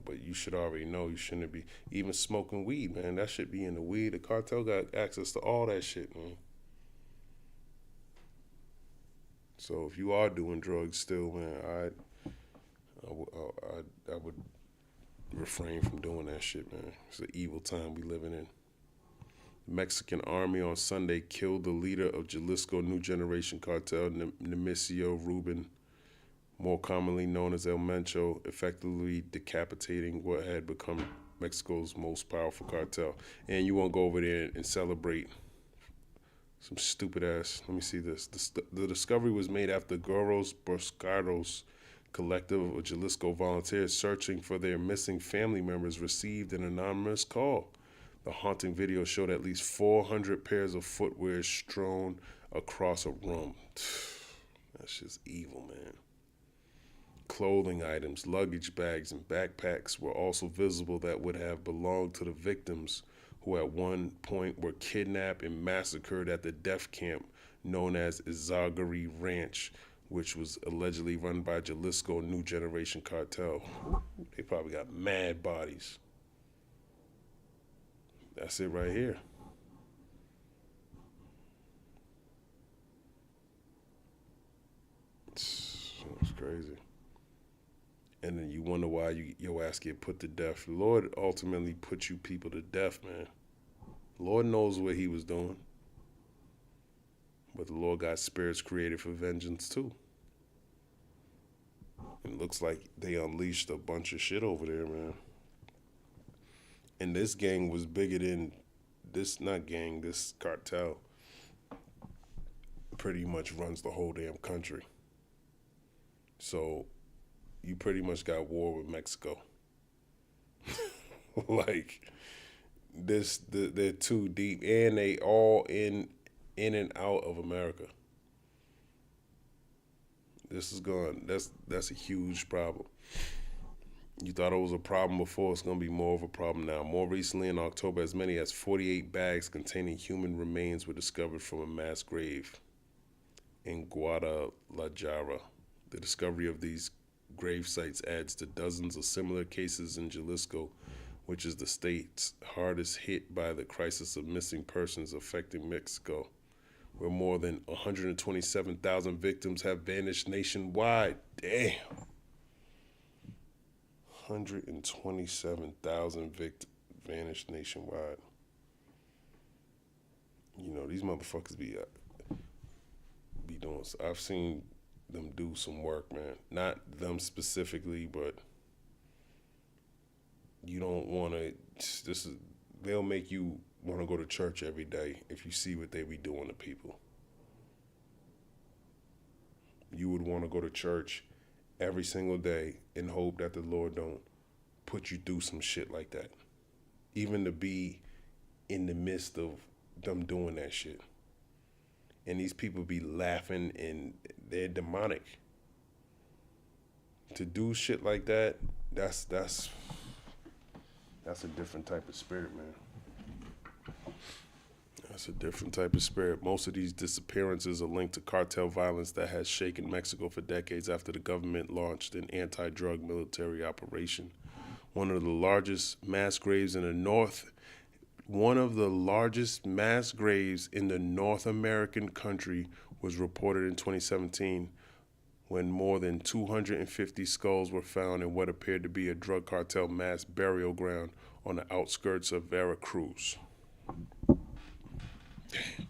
But you should already know you shouldn't be even smoking weed, man. That should be in the weed. The cartel got access to all that shit, man. So if you are doing drugs still, man, I would refrain from doing that shit, man. It's an evil time we living in. Mexican army on Sunday killed the leader of Jalisco New Generation Cartel, Nemesio Rubin, more commonly known as El Mencho, effectively decapitating what had become Mexico's most powerful cartel. And you won't go over there and celebrate Some stupid ass. Let me see this. The discovery was made after Goros Boscardos collective of Jalisco volunteers searching for their missing family members received an anonymous call. The haunting video showed at least 400 pairs of footwear strewn across a room. That's just evil, man. Clothing items, luggage bags, and backpacks were also visible that would have belonged to the victims, who at one point were kidnapped and massacred at the death camp known as Izagari Ranch, which was allegedly run by Jalisco New Generation Cartel. They probably got mad bodies. That's it right here. It's crazy. And then you wonder why your ass get put to death. The Lord ultimately put you people to death, man. The Lord knows what he was doing. But the Lord got spirits created for vengeance too. And it looks like they unleashed a bunch of shit over there, man. And this gang was bigger than this cartel pretty much runs the whole damn country. So you pretty much got war with Mexico. Like they're too deep, and they all in and out of America. That's a huge problem. You thought it was a problem before, it's gonna be more of a problem now. More recently, in October, as many as 48 bags containing human remains were discovered from a mass grave in Guadalajara. The discovery of these grave sites adds to dozens of similar cases in Jalisco, which is the state's hardest hit by the crisis of missing persons affecting Mexico, where more than 127,000 victims have vanished nationwide. Damn. 127,000 vanished nationwide. You know, these motherfuckers be doing. I've seen them do some work, man. Not them specifically, but you don't want to. They'll make you want to go to church every day if you see what they be doing to people. You would want to go to church every single day and hope that the Lord don't put you through some shit like that. Even to be in the midst of them doing that shit. And these people be laughing and they're demonic. To do shit like that, that's a different type of spirit, man. That's a different type of spirit. Most of these disappearances are linked to cartel violence that has shaken Mexico for decades after the government launched an anti-drug military operation. One of the largest mass graves in the North American country was reported in 2017 when more than 250 skulls were found in what appeared to be a drug cartel mass burial ground on the outskirts of Veracruz. Damn.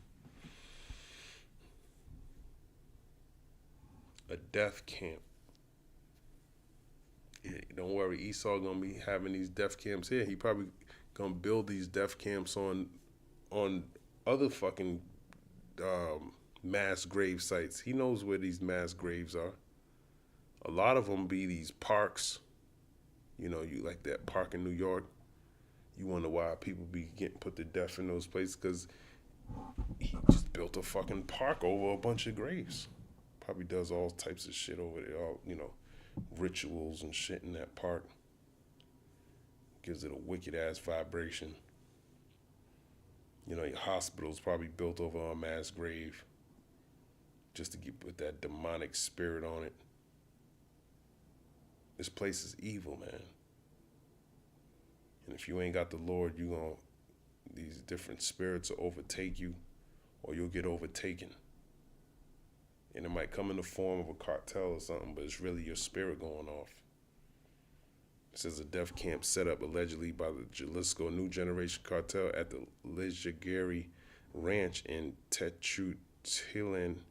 A death camp. Yeah, don't worry, Esau gonna be having these death camps here. He probably gonna build these death camps on other fucking mass grave sites. He knows where these mass graves are. A lot of them be these parks. You know, you like that park in New York. You wonder why people be getting put to death in those places, because he just built a fucking park over a bunch of graves. Probably does all types of shit over there, all, rituals and shit in that park. Gives it a wicked ass vibration. Your hospital's probably built over a mass grave just to put that demonic spirit on it. This place is evil, man. And if you ain't got the Lord, these different spirits will overtake you, or you'll get overtaken. And it might come in the form of a cartel or something, but it's really your spirit going off. It says a death camp set up allegedly by the Jalisco New Generation Cartel at the Izagari Ranch in Techutilan,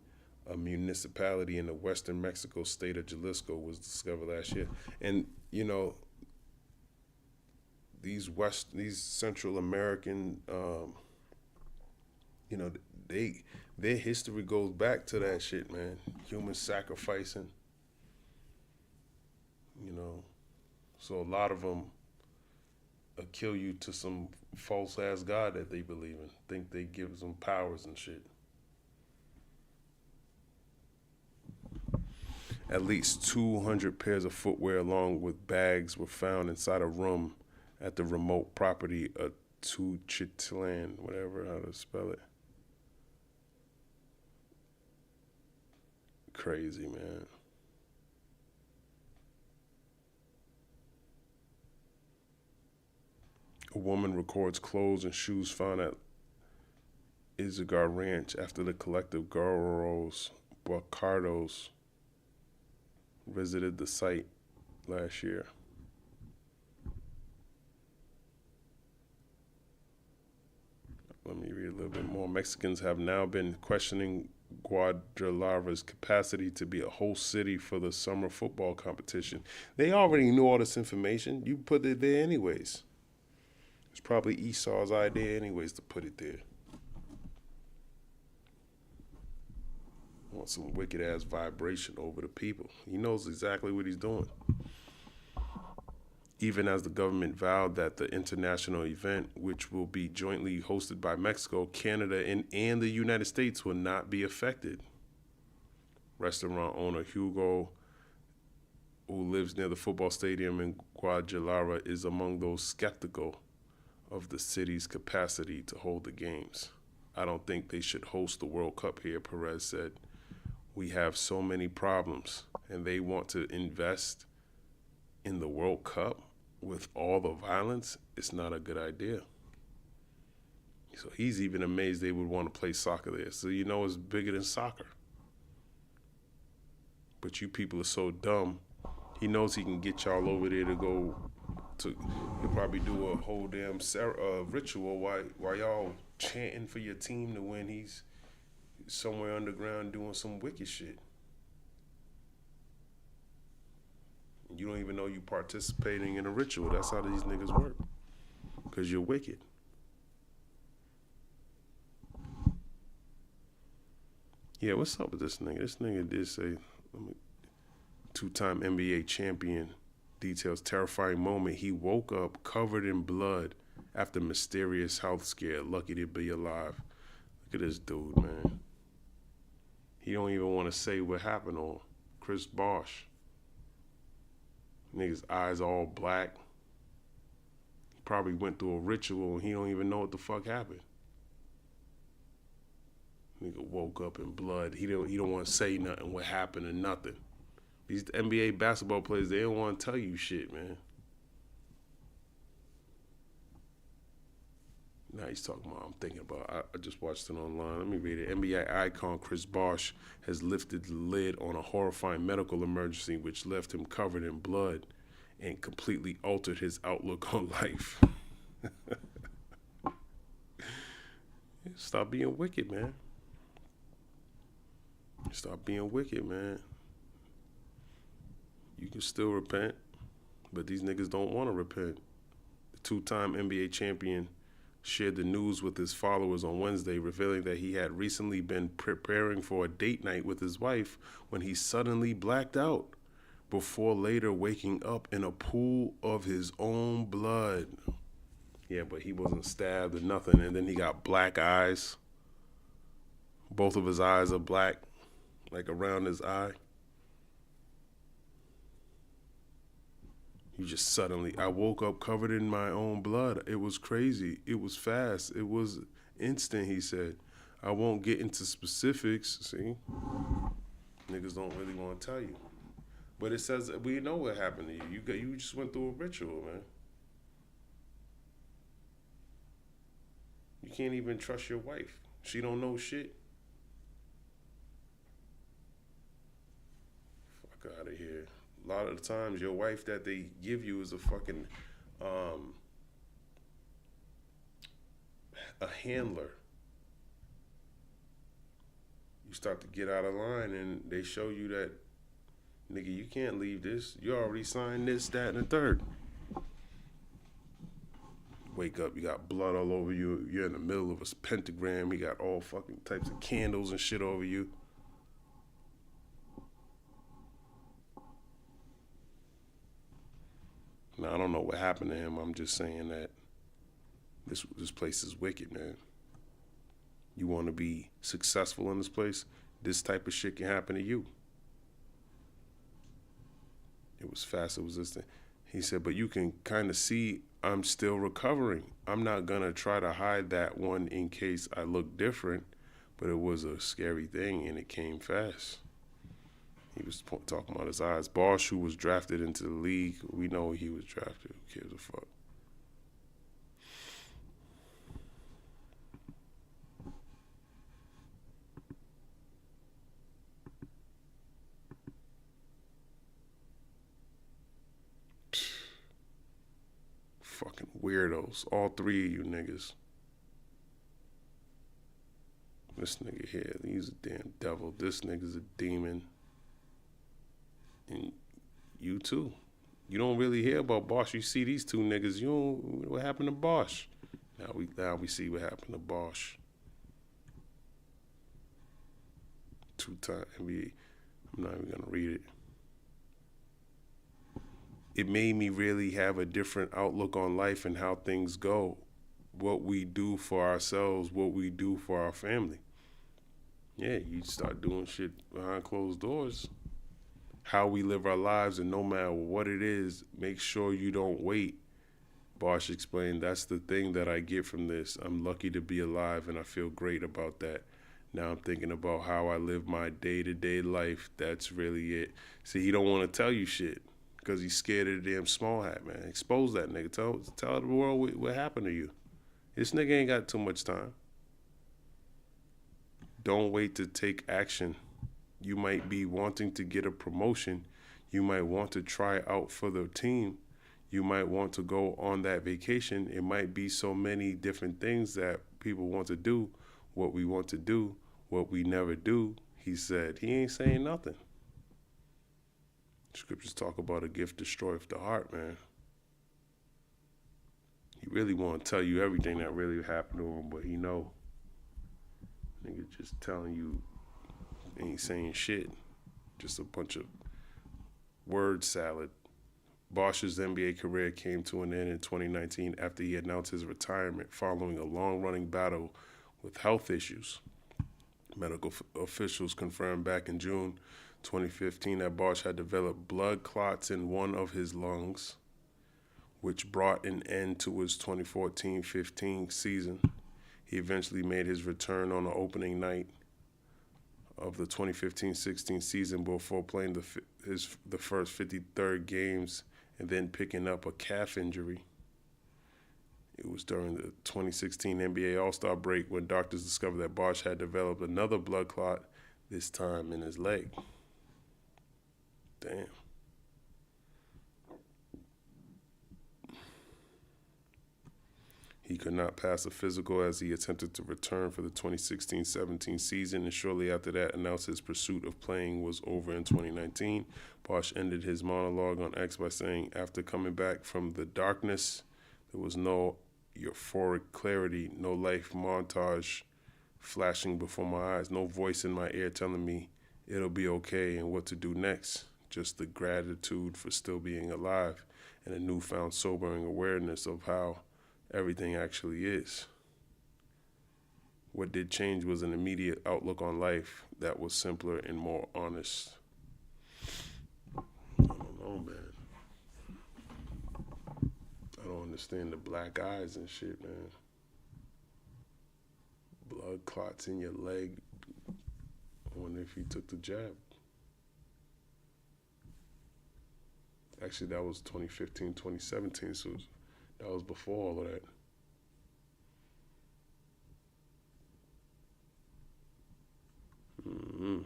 a municipality in the western Mexico state of Jalisco, was discovered last year. And, these Central American, they their history goes back to that shit, man. Human sacrificing, you know. So a lot of them kill you to some false ass god that they believe in. Think they give them powers and shit. At least 200 pairs of footwear along with bags were found inside a room at the remote property of Tuchitlan, whatever how to spell it. Crazy, man. A woman records clothes and shoes found at Izagar Ranch after the collective Guerreros Bacardos visited the site last year. Let me read a little bit more. Mexicans have now been questioning Guadalajara's capacity to be a host city for the summer football competition. They already knew all this information. You put it there anyways. It's probably Esau's idea anyways to put it there. Want some wicked ass vibration over the people. He knows exactly what he's doing. Even as the government vowed that the international event, which will be jointly hosted by Mexico, Canada, and the United States, will not be affected. Restaurant owner Hugo, who lives near the football stadium in Guadalajara, is among those skeptical of the city's capacity to hold the games. I don't think they should host the World Cup here, Perez said. We have so many problems, and they want to invest in the World Cup with all the violence. It's not a good idea. So he's even amazed they would want to play soccer there. So you know it's bigger than soccer. But you people are so dumb. He knows he can get y'all over there to go to. He'll probably do a whole damn ritual while y'all chanting for your team to win. He's somewhere underground doing some wicked shit. You don't even know you participating in a ritual. That's how these niggas work. Because you're wicked. Yeah, what's up with this nigga? This nigga did say, two-time NBA champion details terrifying moment. He woke up covered in blood after mysterious health scare. Lucky to be alive. Look at this dude, man. He don't even want to say what happened on Chris Bosh. Nigga's eyes all black. He probably went through a ritual and he don't even know what the fuck happened. Nigga woke up in blood. He don't want to say nothing what happened or nothing. These NBA basketball players, they don't want to tell you shit, man. Now he's talking about, I'm thinking about, I just watched it online. Let me read it. NBA icon Chris Bosh has lifted the lid on a horrifying medical emergency which left him covered in blood and completely altered his outlook on life. Stop being wicked, man. Stop being wicked, man. You can still repent, but these niggas don't want to repent. The two-time NBA champion shared the news with his followers on Wednesday, revealing that he had recently been preparing for a date night with his wife when he suddenly blacked out before later waking up in a pool of his own blood. Yeah, but he wasn't stabbed or nothing, and then he got black eyes. Both of his eyes are black, like around his eye. You just suddenly, I woke up covered in my own blood. It was crazy. It was fast. It was instant, he said. I won't get into specifics, see? Niggas don't really want to tell you. But it says, we know what happened to you. You just went through a ritual, man. You can't even trust your wife. She don't know shit. Fuck out of here. A lot of the times, your wife that they give you is a fucking, a handler. You start to get out of line and they show you that, nigga, you can't leave this. You already signed this, that, and the third. Wake up, you got blood all over you. You're in the middle of a pentagram. You got all fucking types of candles and shit over you. Now, I don't know what happened to him. I'm just saying that this place is wicked, man. You want to be successful in this place, this type of shit can happen to you. It was fast, it was this thing. He said, but you can kind of see I'm still recovering. I'm not going to try to hide that one in case I look different, but it was a scary thing and it came fast. He was talking about his eyes. Bosh, who was drafted into the league, we know he was drafted. Who cares a fuck? Fucking weirdos. All three of you niggas. This nigga here, he's a damn devil. This nigga's a demon. And you too. You don't really hear about Bosh. You see these two niggas. You don't. What happened to Bosh? Now we see what happened to Bosh. 2-time NBA. I'm not even gonna read it. It made me really have a different outlook on life and how things go. What we do for ourselves, what we do for our family. Yeah, you start doing shit behind closed doors. How we live our lives, and no matter what it is, make sure you don't wait. Bosh explained, that's the thing that I get from this. I'm lucky to be alive, and I feel great about that. Now I'm thinking about how I live my day-to-day life. That's really it. See, he don't want to tell you shit because he's scared of the damn small hat, man. Expose that nigga. Tell the world what happened to you. This nigga ain't got too much time. Don't wait to take action. You might be wanting to get a promotion. You might want to try out for the team. You might want to go on that vacation. It might be so many different things that people want to do. What we want to do, what we never do. He said, he ain't saying nothing. Scriptures talk about a gift destroyeth the heart, man. He really want to tell you everything that really happened to him, but he know. Nigga just telling you, ain't saying shit. Just a bunch of word salad. Bosh's NBA career came to an end in 2019 after he announced his retirement following a long-running battle with health issues. Medical officials confirmed back in June 2015 that Bosh had developed blood clots in one of his lungs, which brought an end to his 2014-15 season. He eventually made his return on the opening night of the 2015-16 season before playing the first 53rd games and then picking up a calf injury. It was during the 2016 NBA All-Star break when doctors discovered that Bosh had developed another blood clot, this time in his leg. Damn. He could not pass a physical as he attempted to return for the 2016-17 season, and shortly after that announced his pursuit of playing was over in 2019. Bosh ended his monologue on X by saying, after coming back from the darkness, there was no euphoric clarity, no life montage flashing before my eyes, no voice in my ear telling me it'll be okay and what to do next. Just the gratitude for still being alive and a newfound sobering awareness of how everything actually is. What did change was an immediate outlook on life that was simpler and more honest. I don't know, man. I don't understand the black eyes and shit, man. Blood clots in your leg. I wonder if he took the jab. Actually, that was 2015, 2017, so that was before all of that. Mm-hmm.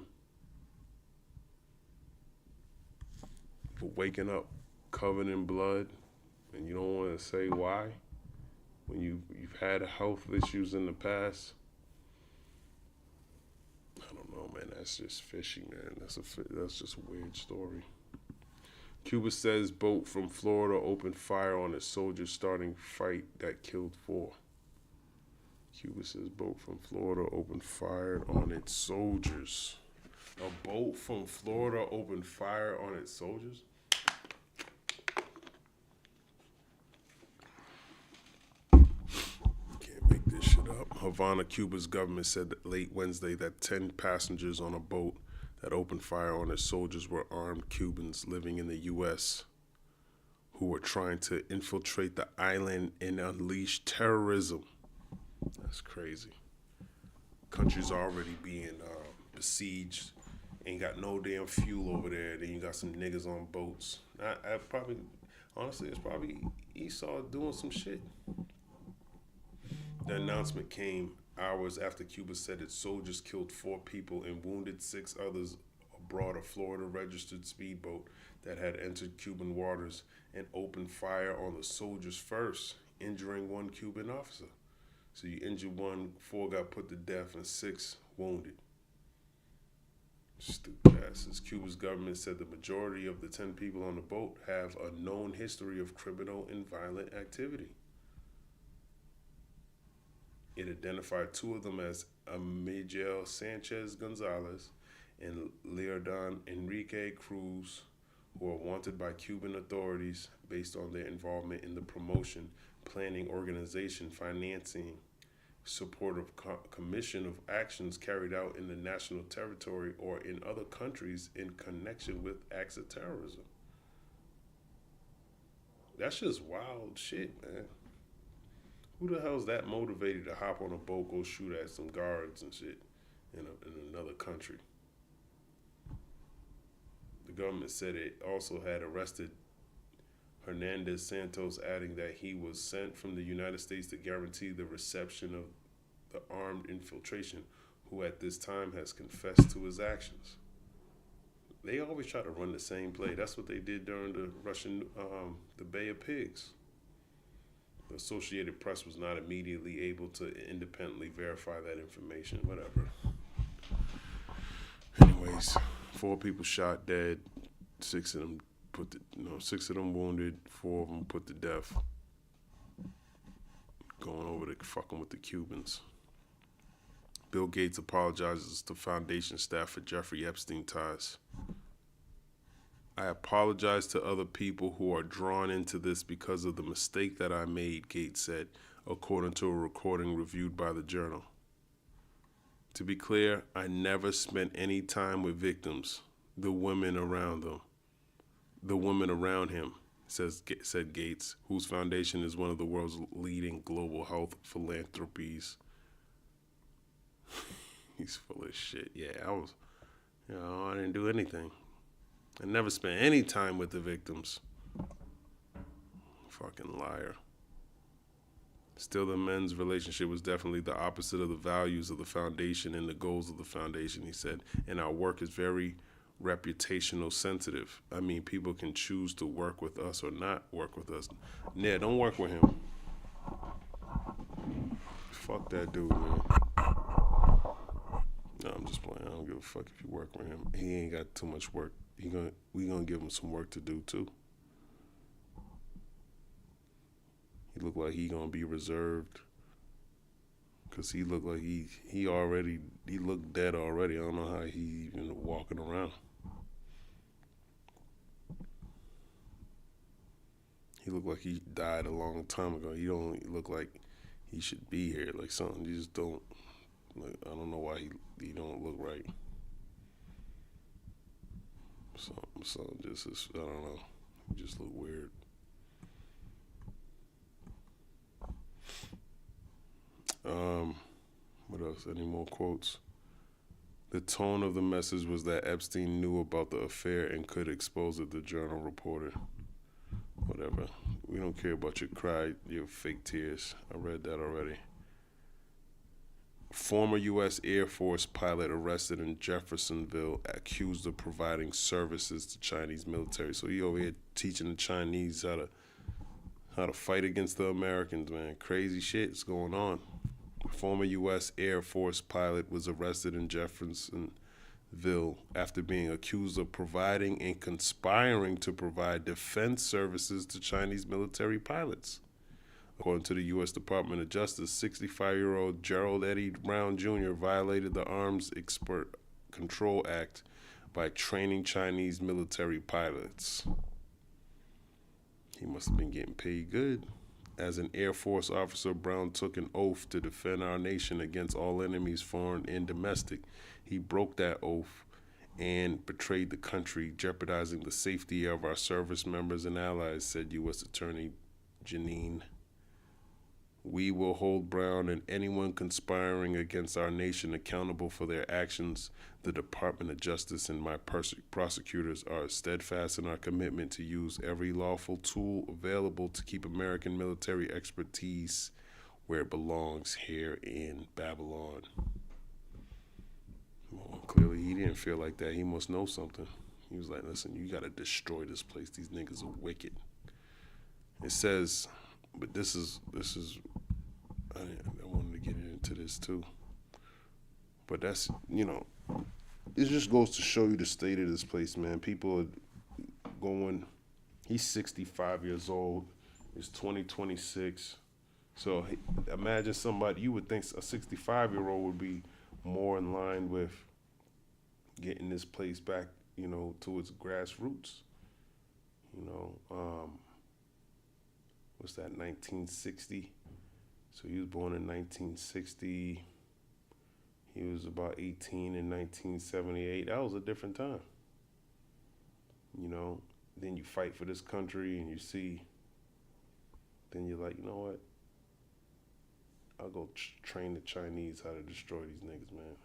For waking up covered in blood, and you don't want to say why, when you've had health issues in the past. I don't know, man. That's just fishy, man. That's just a weird story. Cuba says boat from Florida opened fire on its soldiers, starting fight that killed 4. Cuba says boat from Florida opened fire on its soldiers. A boat from Florida opened fire on its soldiers? Can't make this shit up. Havana, Cuba's government said that late Wednesday that 10 passengers on a boat that opened fire on its soldiers were armed Cubans living in the U.S. who were trying to infiltrate the island and unleash terrorism. That's crazy. Country's already being besieged. Ain't got no damn fuel over there. Then you got some niggas on boats. I probably, honestly, it's probably Esau doing some shit. The announcement came hours after Cuba said its soldiers killed 4 people and wounded 6 others aboard a Florida-registered speedboat that had entered Cuban waters and opened fire on the soldiers first, injuring 1 Cuban officer. So you injured 1, 4 got put to death, and 6 wounded. Stupid asses. Cuba's government said the majority of the 10 people on the boat have a known history of criminal and violent activity. It identified 2 of them as Miguel Sanchez Gonzalez and Leardon Enrique Cruz, who are wanted by Cuban authorities based on their involvement in the promotion, planning, organization, financing, support of commission of actions carried out in the national territory or in other countries in connection with acts of terrorism. That's just wild shit, man. Who the hell's that motivated to hop on a boat, go shoot at some guards and shit in another country? The government said it also had arrested Hernandez Santos, adding that he was sent from the United States to guarantee the reception of the armed infiltration, who at this time has confessed to his actions. They always try to run the same play. That's what they did during the Russian, the Bay of Pigs. The Associated Press was not immediately able to independently verify that information. Whatever. Anyways, 4 people shot dead, 6 of them 6 of them wounded, 4 of them put to death. Going over to fucking with the Cubans. Bill Gates apologizes to foundation staff for Jeffrey Epstein ties. I apologize to other people who are drawn into this because of the mistake that I made, Gates said, according to a recording reviewed by the Journal. To be clear, I never spent any time with victims, the women around him, said Gates, whose foundation is one of the world's leading global health philanthropies. He's full of shit. Yeah, I didn't do anything. I never spent any time with the victims. Fucking liar. Still, the men's relationship was definitely the opposite of the values of the foundation and the goals of the foundation, he said. And our work is very reputational sensitive. I mean, people can choose to work with us or not work with us. Yeah, don't work with him. Fuck that dude, man. No, I'm just playing. I don't give a fuck if you work with him. He ain't got too much work. We gonna give him some work to do too. He look like he gonna be reserved, cause he looked like he looked dead already. I don't know how he even walking around. He looked like he died a long time ago. He don't look like he should be here. Like something, you just don't. Like, I don't know why he don't look right. So just I don't know. He just look weird. What else? Any more quotes? The tone of the message was that Epstein knew about the affair and could expose it, the Journal reported. Whatever. We don't care about your fake tears. I read that already. Former U.S. Air Force pilot arrested in Jeffersonville, accused of providing services to Chinese military. So he over here teaching the Chinese how to fight against the Americans, man. Crazy shit's going on. Former U.S. Air Force pilot was arrested in Jeffersonville, after being accused of providing and conspiring to provide defense services to Chinese military pilots. According to the U.S. Department of Justice, 65-year-old Gerald Eddie Brown Jr. violated the Arms Export Control Act by training Chinese military pilots. He must have been getting paid good. As an Air Force officer, Brown took an oath to defend our nation against all enemies, foreign and domestic. He broke that oath and betrayed the country, jeopardizing the safety of our service members and allies, said U.S. Attorney Janine. We will hold Brown and anyone conspiring against our nation accountable for their actions. The Department of Justice and my prosecutors are steadfast in our commitment to use every lawful tool available to keep American military expertise where it belongs, here in Babylon. Well, clearly he didn't feel like that. He must know something. He was like, listen, you got to destroy this place. These niggas are wicked. It says, but this is I wanted to get into this too. But that's, it just goes to show you the state of this place, man. People are going, he's 65 years old. It's 2026. So imagine somebody, you would think a 65-year-old would be more in line with getting this place back, to its grassroots. What's that, 1960? So he was born in 1960. He was about 18 in 1978. That was a different time. Then you fight for this country and you see, then you're like, you know what? I'll go train the Chinese how to destroy these niggas, man.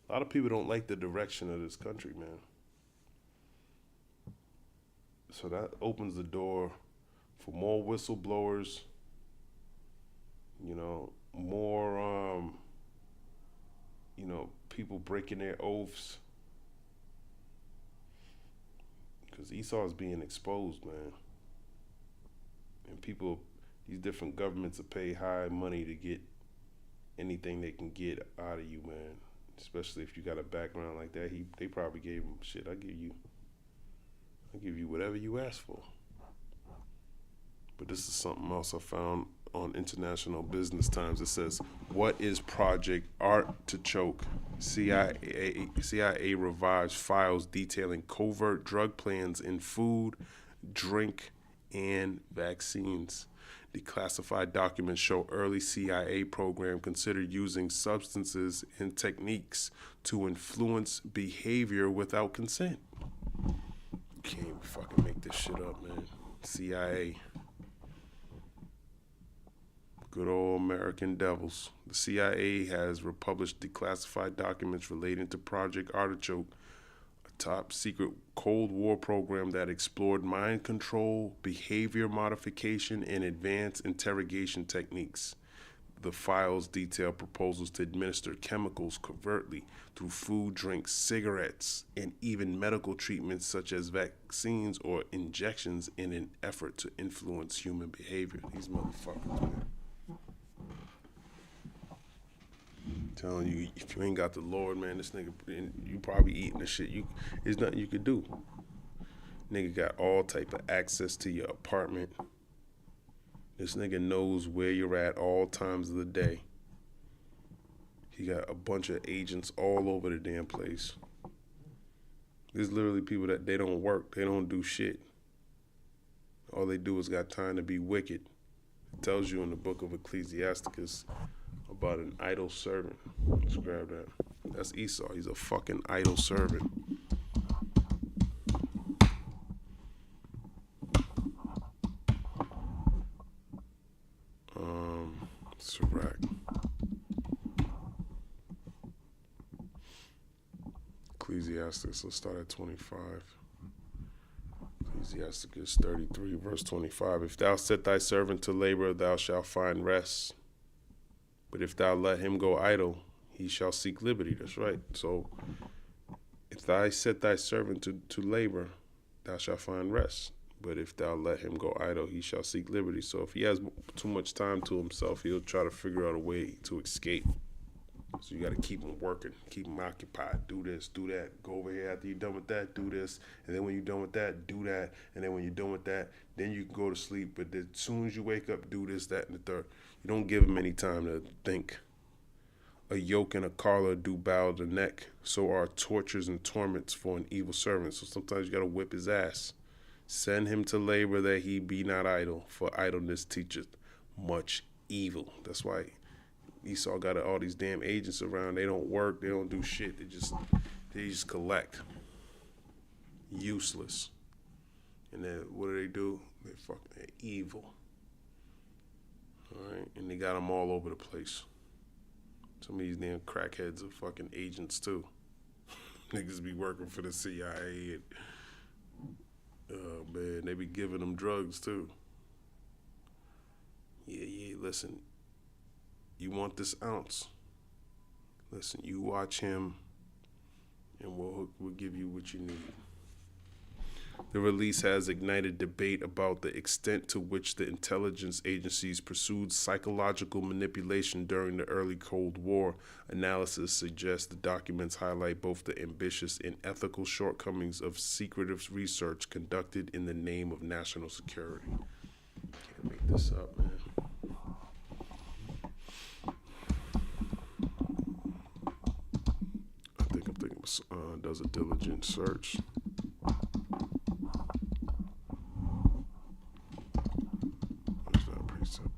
A lot of people don't like the direction of this country, man. So that opens the door for more whistleblowers, more, people breaking their oaths. Because Esau's being exposed, man. And these different governments will pay high money to get anything they can get out of you, man. Especially if you got a background like that. They probably gave him, shit, I'll give you whatever you ask for. But this is something else I found on International Business Times. It says, what is Project Artichoke? CIA revives files detailing covert drug plans in food, drink, and vaccines. Declassified documents show early CIA program considered using substances and techniques to influence behavior without consent. You can't even fucking make this shit up, man. CIA. Good old American devils. The CIA has republished declassified documents relating to Project Artichoke, a top secret Cold War program that explored mind control, behavior modification, and advanced interrogation techniques. The files detail proposals to administer chemicals covertly through food, drinks, cigarettes, and even medical treatments such as vaccines or injections in an effort to influence human behavior. These motherfuckers, man. Telling you, if you ain't got the Lord, man, this nigga, you probably eating the shit. There's nothing you could do. Nigga got all type of access to your apartment. This nigga knows where you're at all times of the day. He got a bunch of agents all over the damn place. There's literally people that they don't work. They don't do shit. All they do is got time to be wicked. It tells you in the book of Ecclesiasticus about an idle servant. Let's grab that. That's Esau. He's a fucking idle servant. Sirach. Ecclesiasticus, let's start at 25. Ecclesiasticus 33, verse 25. If thou set thy servant to labor, thou shalt find rest. But if thou let him go idle, he shall seek liberty. That's right. So if thou set thy servant to labor, thou shalt find rest. But if thou let him go idle, he shall seek liberty. So if he has too much time to himself, he'll try to figure out a way to escape. So you got to keep them working, keep them occupied. Do this, do that. Go over here after you're done with that. Do this, and then when you're done with that, do that. And then when you're done with that, then you can go to sleep. But as soon as you wake up, do this, that, and the third. You don't give them any time to think. A yoke and a collar do bow the neck. So are tortures and torments for an evil servant. So sometimes you got to whip his ass. Send him to labor that he be not idle, for idleness teacheth much evil. That's why Esau got all these damn agents around. They don't work. They don't do shit. They just collect. Useless. And then what do? They're evil. All right, and they got them all over the place. Some of these damn crackheads are fucking agents too. Niggas be working for the CIA and man, they be giving them drugs too. Yeah, listen. You want this ounce? Listen, you watch him and we'll give you what you need. The release has ignited debate about the extent to which the intelligence agencies pursued psychological manipulation during the early Cold War. Analysis suggests the documents highlight both the ambitious and ethical shortcomings of secretive research conducted in the name of national security. Can't make this up, man. I think does a diligent search.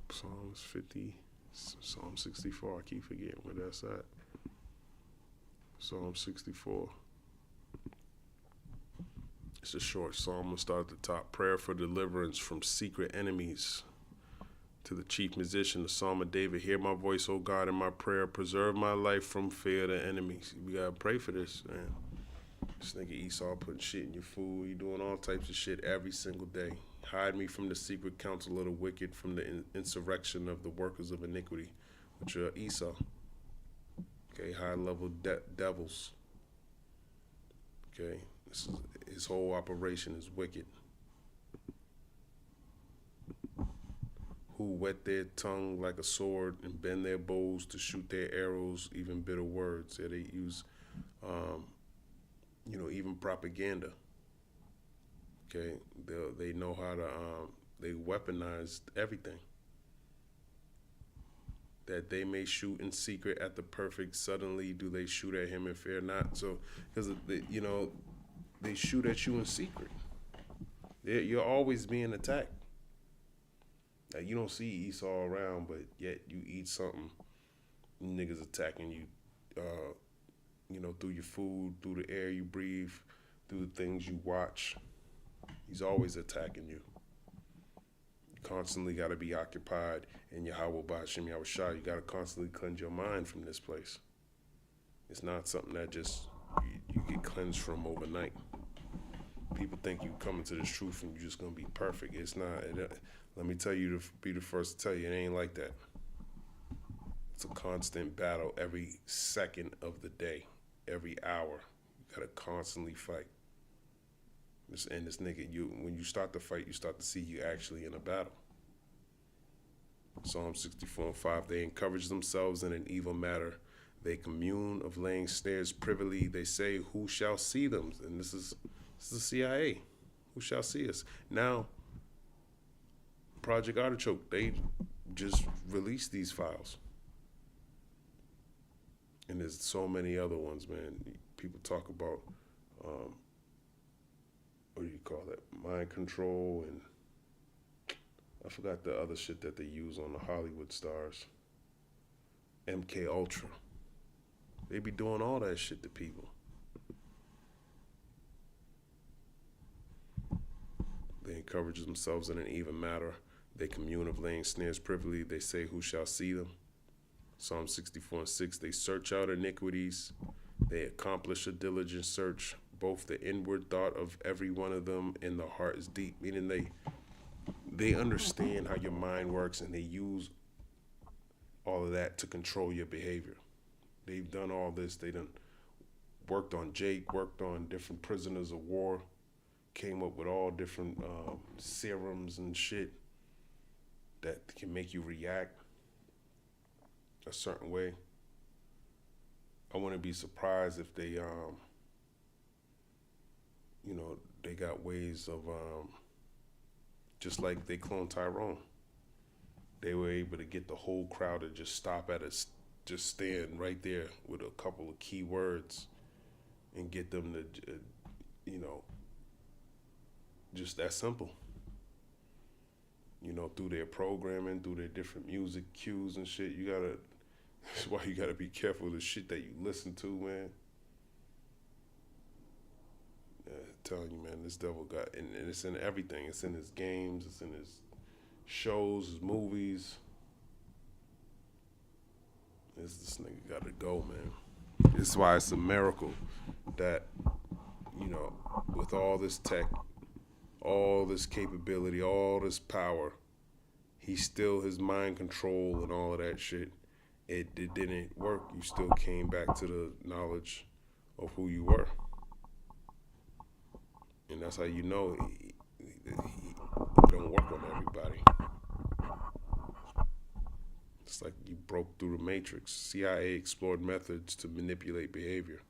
Psalms 50, Psalm 64. I keep forgetting where that's at. Psalm 64. It's a short psalm. We'll start at the top. Prayer for deliverance from secret enemies. To the chief musician, the Psalm of David. Hear my voice, O God, in my prayer. Preserve my life from fear of the enemies. We gotta pray for this, man. This nigga Esau putting shit in your food. He doing all types of shit every single day. Hide me from the secret counsel of the wicked, from the insurrection of the workers of iniquity, which are Esau. Okay, high-level devils. Okay, his whole operation is wicked. Who whet their tongue like a sword and bend their bows to shoot their arrows, even bitter words. Yeah, they use, even propaganda. Okay, they know how to, they weaponize everything. That they may shoot in secret at the perfect, suddenly do they shoot at him and fear not. So, because, they shoot at you in secret. You're always being attacked. Now, you don't see Esau around, but yet you eat something, niggas attacking you, through your food, through the air you breathe, through the things you watch. He's always attacking you. You constantly got to be occupied in Yahweh Bashim Yahweh Shah. You got to constantly cleanse your mind from this place. It's not something that just you get cleansed from overnight. People think you come into this truth and you're just going to be perfect. It's not. Let me tell you, be the first to tell you, it ain't like that. It's a constant battle every second of the day, every hour. You got to constantly fight. And this nigga, when you start to fight, you start to see you actually in a battle. Psalm 64:5, they encourage themselves in an evil matter. They commune of laying snares privily. They say, who shall see them? And this is the CIA. Who shall see us? Now, Project Artichoke, they just released these files. And there's so many other ones, man. People talk about, what do you call it? Mind control, and I forgot the other shit that they use on the Hollywood stars. MK Ultra. They be doing all that shit to people. They encourage themselves in an even matter. They commune of laying snares privily. They say, who shall see them? Psalm 64:6, they search out iniquities. They accomplish a diligent search. Both the inward thought of every one of them and the heart is deep. Meaning they understand how your mind works, and they use all of that to control your behavior. They've done all this. They done worked on Jake, worked on different prisoners of war, came up with all different serums and shit that can make you react a certain way. I wouldn't be surprised if they you know, they got ways of just like they cloned Tyrone. They were able to get the whole crowd to just stop at us, just stand right there with a couple of key words and get them to, you know, just that simple. You know, through their programming, through their different music cues and shit. You gotta, that's why you gotta be careful of the shit that you listen to, man. Yeah, I'm telling you, man, this devil got, and it's in everything. It's in his games, it's in his shows, his movies. This nigga gotta go, man. This is why it's a miracle that, you know, with all this tech, all this capability, all this power, he still, his mind control and all of that shit, it didn't work. You still came back to the knowledge of who you were. And that's how you know he don't work on everybody. It's like you broke through the matrix. CIA explored methods to manipulate behavior.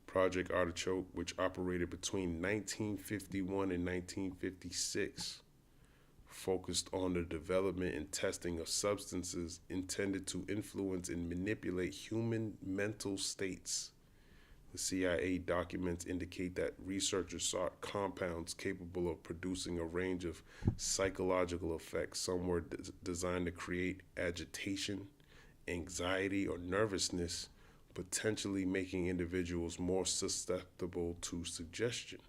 Project Artichoke, which operated between 1951 and 1956, focused on the development and testing of substances intended to influence and manipulate human mental states. The CIA documents indicate that researchers sought compounds capable of producing a range of psychological effects. Some were designed to create agitation, anxiety, or nervousness, potentially making individuals more susceptible to suggestion.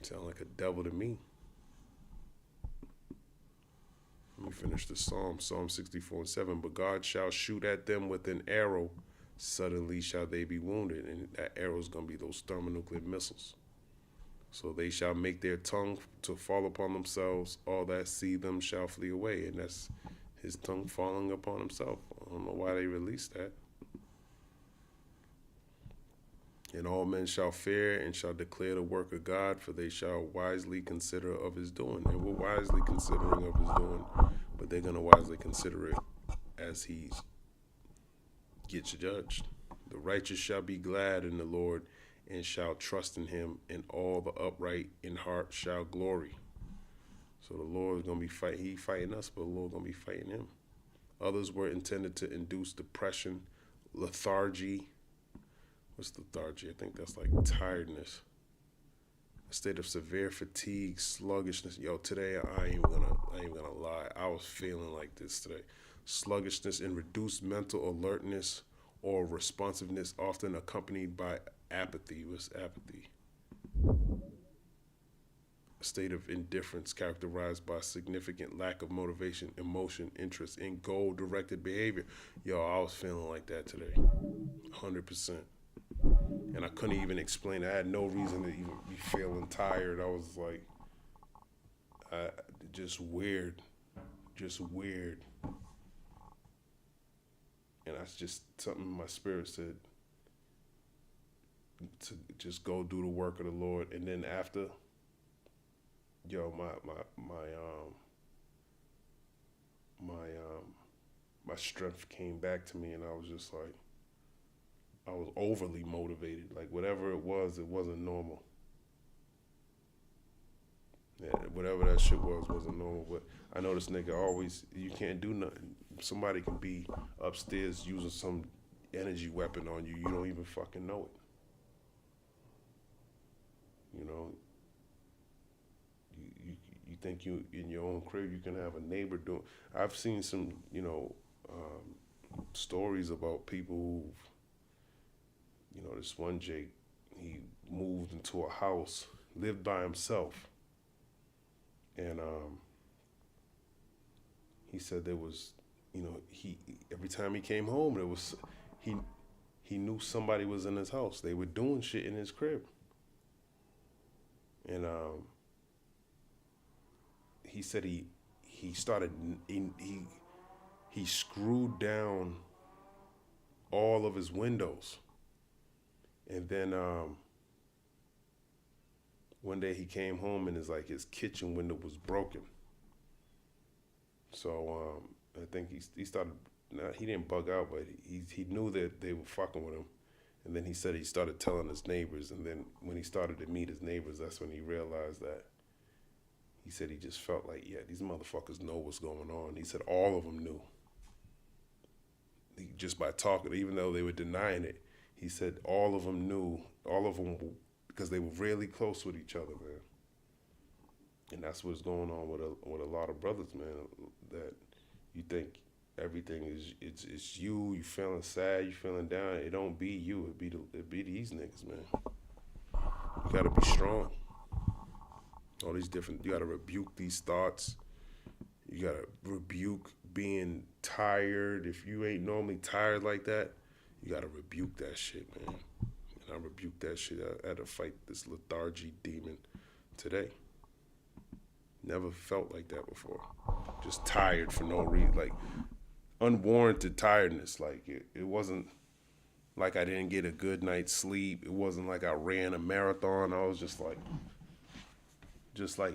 Sound like a devil to me. Let me finish the Psalm 64:7. But God shall shoot at them with an arrow. Suddenly shall they be wounded. And that arrow is going to be those thermonuclear missiles. So they shall make their tongue to fall upon themselves. All that see them shall flee away. And that's his tongue falling upon himself. I don't know why they released that. And all men shall fear and shall declare the work of God, for they shall wisely consider of his doing. And we're wisely considering of his doing, but they're going to wisely consider it as he gets judged. The righteous shall be glad in the Lord and shall trust in him, and all the upright in heart shall glory. So the Lord is going to be fighting. He fighting us, but the Lord is going to be fighting him. Others were intended to induce depression, lethargy. What's lethargy? I think that's like tiredness. A state of severe fatigue, sluggishness. Yo, today I ain't gonna lie. I was feeling like this today. Sluggishness and reduced mental alertness or responsiveness, often accompanied by apathy. What's apathy? A state of indifference characterized by significant lack of motivation, emotion, interest, and goal-directed behavior. Yo, I was feeling like that today. 100%. And I couldn't even explain it. I had no reason to even be feeling tired. I was like, just weird. And that's just something my spirit said to just go do the work of the Lord. And then after, yo, my strength came back to me, and I was just like, I was overly motivated. Like whatever it wasn't normal. Yeah, whatever that shit wasn't normal. But I know this nigga always, you can't do nothing. Somebody can be upstairs using some energy weapon on you. You don't even fucking know it. You know, you think you in your own crib, you can have a neighbor doing. I've seen some, you know, stories about people who've, you know, this one Jake, he moved into a house, lived by himself. And he said there was, you know, he every time he came home, there was, he knew somebody was in his house. They were doing shit in his crib. And he said he started, he screwed down all of his windows. And then one day he came home and his kitchen window was broken. So I think he started nah, he didn't bug out, but he knew that they were fucking with him. And then he said he started telling his neighbors, and then when he started to meet his neighbors, that's when he realized that. He said he just felt like, yeah, these motherfuckers know what's going on. He said all of them knew. Just by talking, even though they were denying it, he said all of them knew. All of them, because they were really close with each other, man. And that's what's going on with a lot of brothers, man. That you think everything is it's you. You feeling sad. You feeling down. It don't be you. It be these niggas, man. You gotta be strong. All these different. You gotta rebuke these thoughts. You gotta rebuke being tired. If you ain't normally tired like that, you gotta rebuke that shit, man. And I rebuked that shit. I had to fight this lethargy demon today. Never felt like that before. Just tired for no reason, like unwarranted tiredness. Like it wasn't like I didn't get a good night's sleep. It wasn't like I ran a marathon. I was just like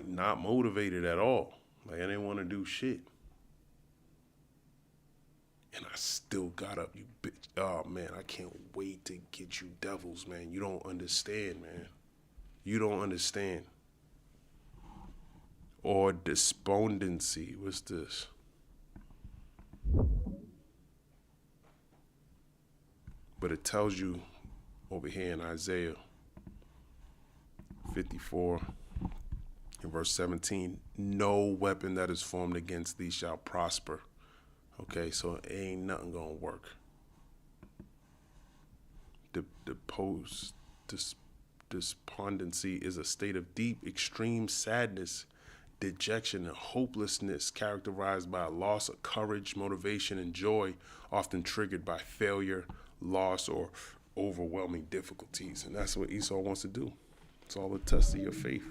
not motivated at all. Like I didn't want to do shit. And I still got up, you bitch. Oh man, I can't wait to get you devils, man. You don't understand, man. You don't understand. Or despondency. What's this? But it tells you over here in Isaiah 54, in verse 17, no weapon that is formed against thee shall prosper. Okay, so ain't nothing gonna work. Despondency is a state of deep, extreme sadness, dejection, and hopelessness characterized by a loss of courage, motivation, and joy, often triggered by failure, loss, or overwhelming difficulties. And that's what Esau wants to do. It's all a test of your faith.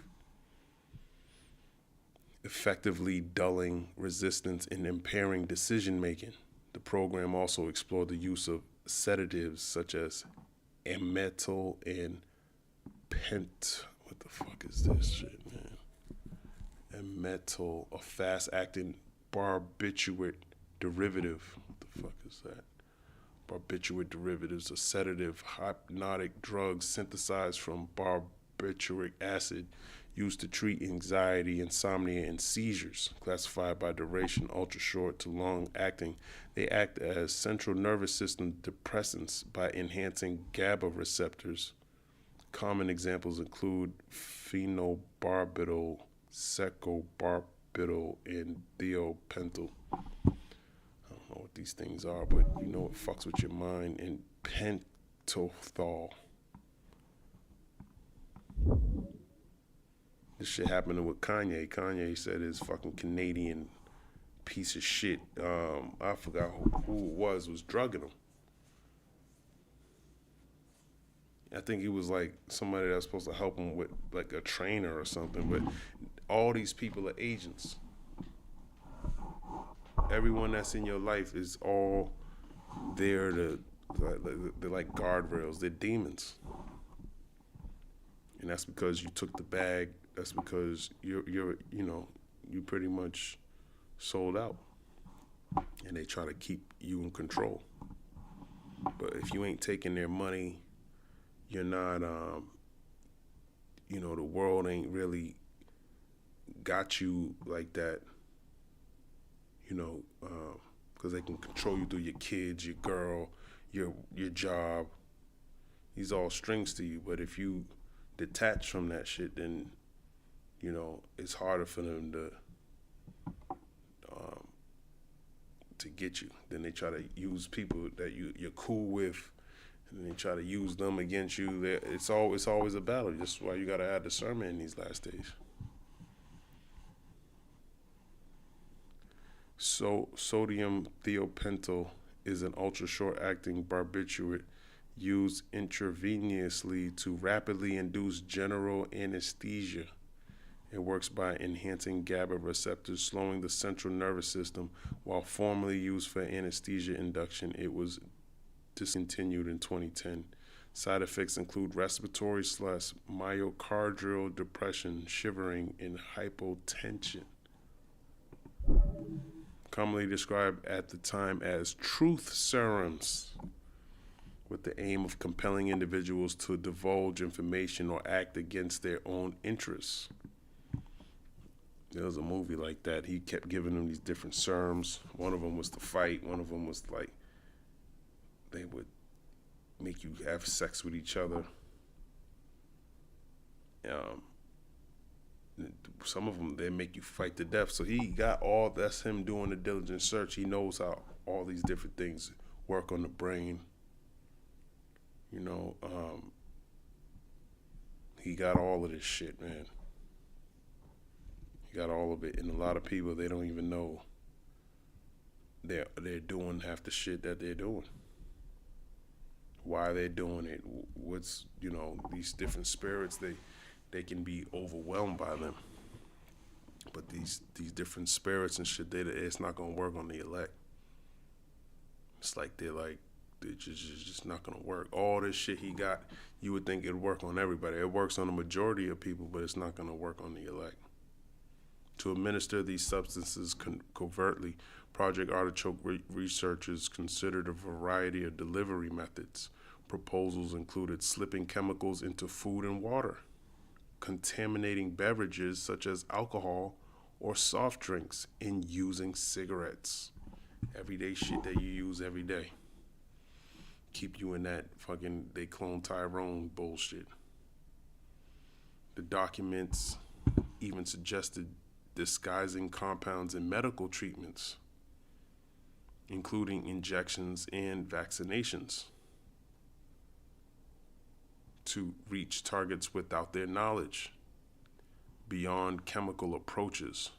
Effectively dulling resistance and impairing decision-making. The program also explored the use of sedatives such as emetyl and what the fuck is this shit, man? Emetyl, a fast-acting barbiturate derivative. What the fuck is that? Barbiturate derivatives, a sedative hypnotic drug synthesized from barbituric acid used to treat anxiety, insomnia, and seizures. Classified by duration, ultra short to long acting, they act as central nervous system depressants by enhancing GABA receptors. Common examples include phenobarbital, secobarbital, and thiopental. I don't know what these things are, but you know it fucks with your mind. And pentothal. This shit happening with Kanye. Kanye said his fucking Canadian piece of shit, I forgot who it was drugging him. I think he was like somebody that was supposed to help him with like a trainer or something, but all these people are agents. Everyone that's in your life is all there they're like guardrails, they're demons. And that's because you took the bag. That's because you pretty much sold out. And they try to keep you in control. But if you ain't taking their money, you're not, the world ain't really got you like that, because they can control you through your kids, your girl, your job. These all strings to you. But if you detach from that shit, then, it's harder for them to get you. Then they try to use people that you're cool with, and they try to use them against you. It's always a battle. That's why you got to add discernment in these last days. So sodium thiopental is an ultra-short-acting barbiturate used intravenously to rapidly induce general anesthesia. It works by enhancing GABA receptors, slowing the central nervous system. While formerly used for anesthesia induction, it was discontinued in 2010. Side effects include respiratory/myocardial depression, shivering, and hypotension. commonly described at the time as truth serums, with the aim of compelling individuals to divulge information or act against their own interests. There was a movie like that. He kept giving them these different serums. One of them was to fight. One of them was like they would make you have sex with each other. Some of them, they make you fight to death. So he got all, that's him doing the diligent search. He knows how all these different things work on the brain. You know, he got all of this shit, man. He got all of it. And a lot of people, they don't even know they're doing half the shit that they're doing. Why they're doing it. What's, you know, these different spirits, they can be overwhelmed by them. But these different spirits and shit, it's not gonna work on the elect. It's like they're just not gonna work. All this shit he got, you would think it'd work on everybody. It works on the majority of people, but it's not gonna work on the elect. To administer these substances covertly, Project Artichoke researchers considered a variety of delivery methods. Proposals included slipping chemicals into food and water, contaminating beverages such as alcohol or soft drinks, and using cigarettes. Everyday shit that you use every day. Keep you in that fucking they clone Tyrone bullshit. The documents even suggested disguising compounds in medical treatments, including injections and vaccinations, to reach targets without their knowledge. Beyond chemical approaches,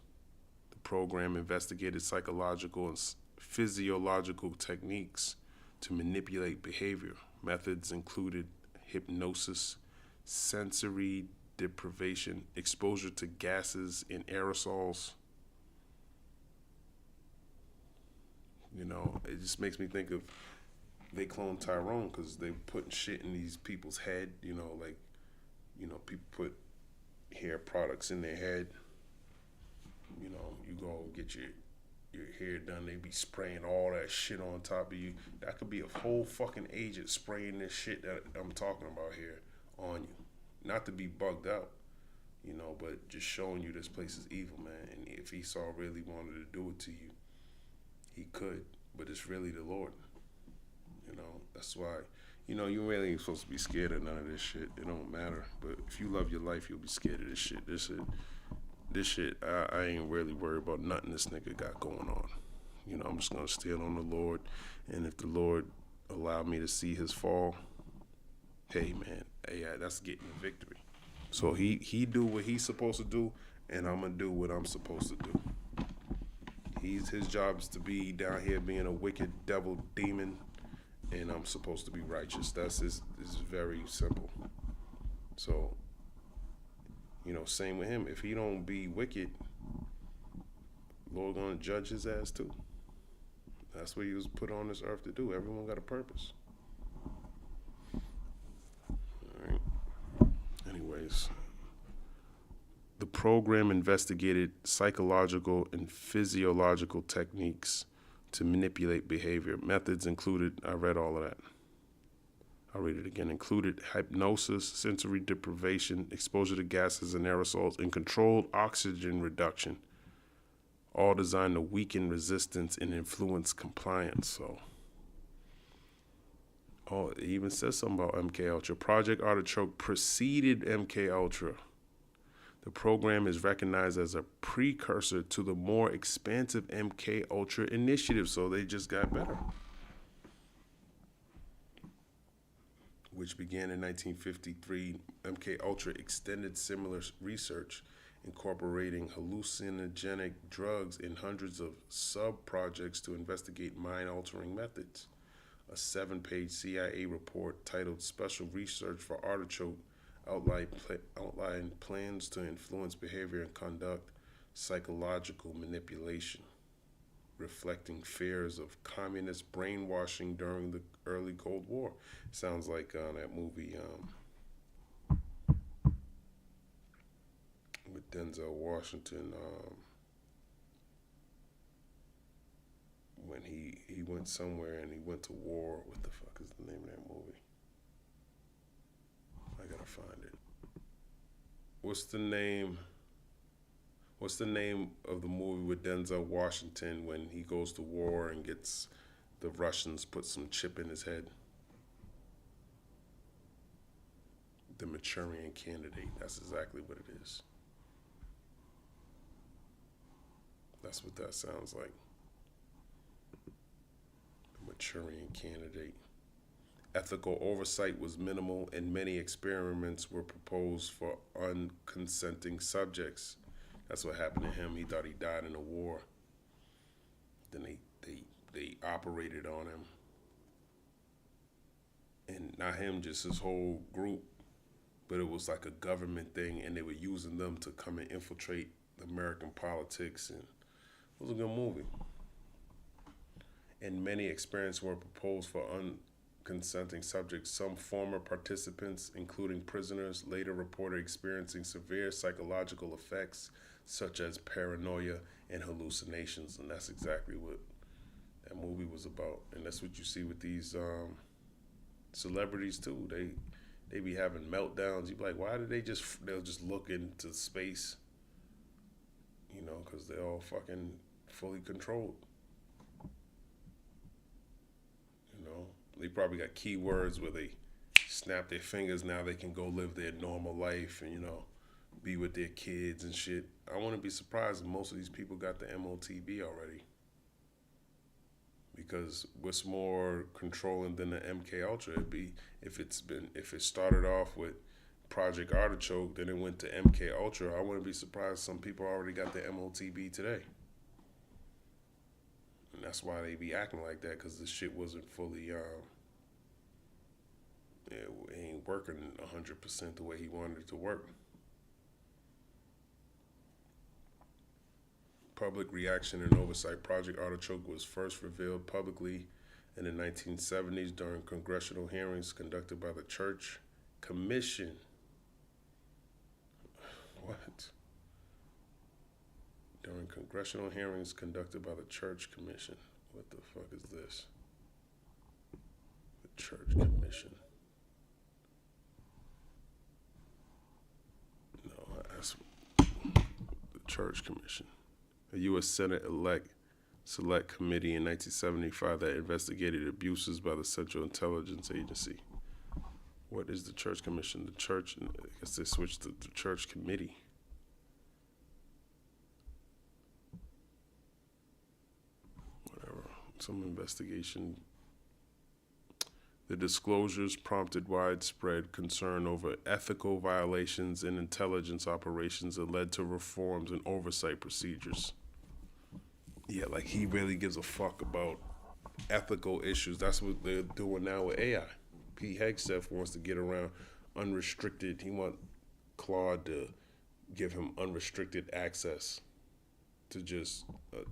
the program investigated psychological and physiological techniques to manipulate behavior. Methods included hypnosis, sensory deprivation, exposure to gases and aerosols. You know, it just makes me think of they clone Tyrone because they putting shit in these people's head. You know, like, you know, people put hair products in their head. You know, you go get your hair done, they be spraying all that shit on top of you. That could be a whole fucking agent spraying this shit that I'm talking about here on you. Not to be bugged out, you know, but just showing you this place is evil, man. And if Esau really wanted to do it to you, he could, but it's really the Lord. You know, that's why, you know, you really ain't supposed to be scared of none of this shit. It don't matter. But if you love your life, you'll be scared of this shit. This shit, I ain't really worried about nothing this nigga got going on. You know, I'm just gonna stand on the Lord, and if the Lord allowed me to see his fall, hey man, hey, that's getting the victory. So he do what he's supposed to do, and I'm gonna do what I'm supposed to do. His job is to be down here being a wicked devil demon, and I'm supposed to be righteous. This is very simple. So, you know, same with him. If he don't be wicked, Lord gonna judge his ass too. That's what he was put on this earth to do. Everyone got a purpose. All right. Anyways, the program investigated psychological and physiological techniques to manipulate behavior. Methods included, I read all of that. I'll read it again. Included hypnosis, sensory deprivation, exposure to gases and aerosols, and controlled oxygen reduction, all designed to weaken resistance and influence compliance. So, it even says something about MK Ultra. Project Artichoke preceded MK Ultra. The program is recognized as a precursor to the more expansive MK Ultra initiative, so they just got better, which began in 1953. MK Ultra extended similar research, incorporating hallucinogenic drugs in hundreds of sub-projects to investigate mind-altering methods. A 7-page CIA report titled Special Research for Artichoke outlined plans to influence behavior and conduct psychological manipulation, reflecting fears of communist brainwashing during the early Cold War. Sounds like that movie with Denzel Washington. when he went somewhere and he went to war. What the fuck is the name of that movie? I gotta find it. What's the name? What's the name of the movie with Denzel Washington when he goes to war and gets the Russians put some chip in his head? The Manchurian Candidate. That's exactly what it is. That's what that sounds like. The Manchurian Candidate. Ethical oversight was minimal, and many experiments were proposed for unconsenting subjects. That's what happened to him. He thought he died in a war. Then they operated on him, and not him, just his whole group. But it was like a government thing, and they were using them to come and infiltrate American politics. And it was a good movie. And many experiments were proposed for unconsenting subjects. Some former participants, including prisoners, later reported experiencing severe psychological effects, such as paranoia and hallucinations. And that's exactly what that movie was about. And that's what you see with these celebrities too. They be having meltdowns. You be like, why did they'll just look into space, you know, because they're all fucking fully controlled. You know, they probably got keywords where they snap their fingers. Now they can go live their normal life and, you know, be with their kids and shit. I wouldn't be surprised if most of these people got the MOTB already. Because what's more controlling than the MK Ultra? It'd be if it started off with Project Artichoke, then it went to MK Ultra. I wouldn't be surprised some people already got the MOTB today. And that's why they be acting like that, because the shit wasn't fully it ain't working 100% the way he wanted it to work. Public reaction and oversight. Project Artichoke was first revealed publicly in the 1970s during congressional hearings conducted by the Church Commission. What? During congressional hearings conducted by the Church Commission. What the fuck is this? The Church Commission. No, that's the Church Commission. A U.S. Senate Select Committee in 1975 that investigated abuses by the Central Intelligence Agency. What is the Church Commission? The Church, I guess they switched to the Church Committee. Whatever, some investigation. The disclosures prompted widespread concern over ethical violations in intelligence operations and led to reforms in oversight procedures. Yeah, like he really gives a fuck about ethical issues. That's what they're doing now with AI. Pete Hegseth wants to get around unrestricted. He wants Claude to give him unrestricted access to just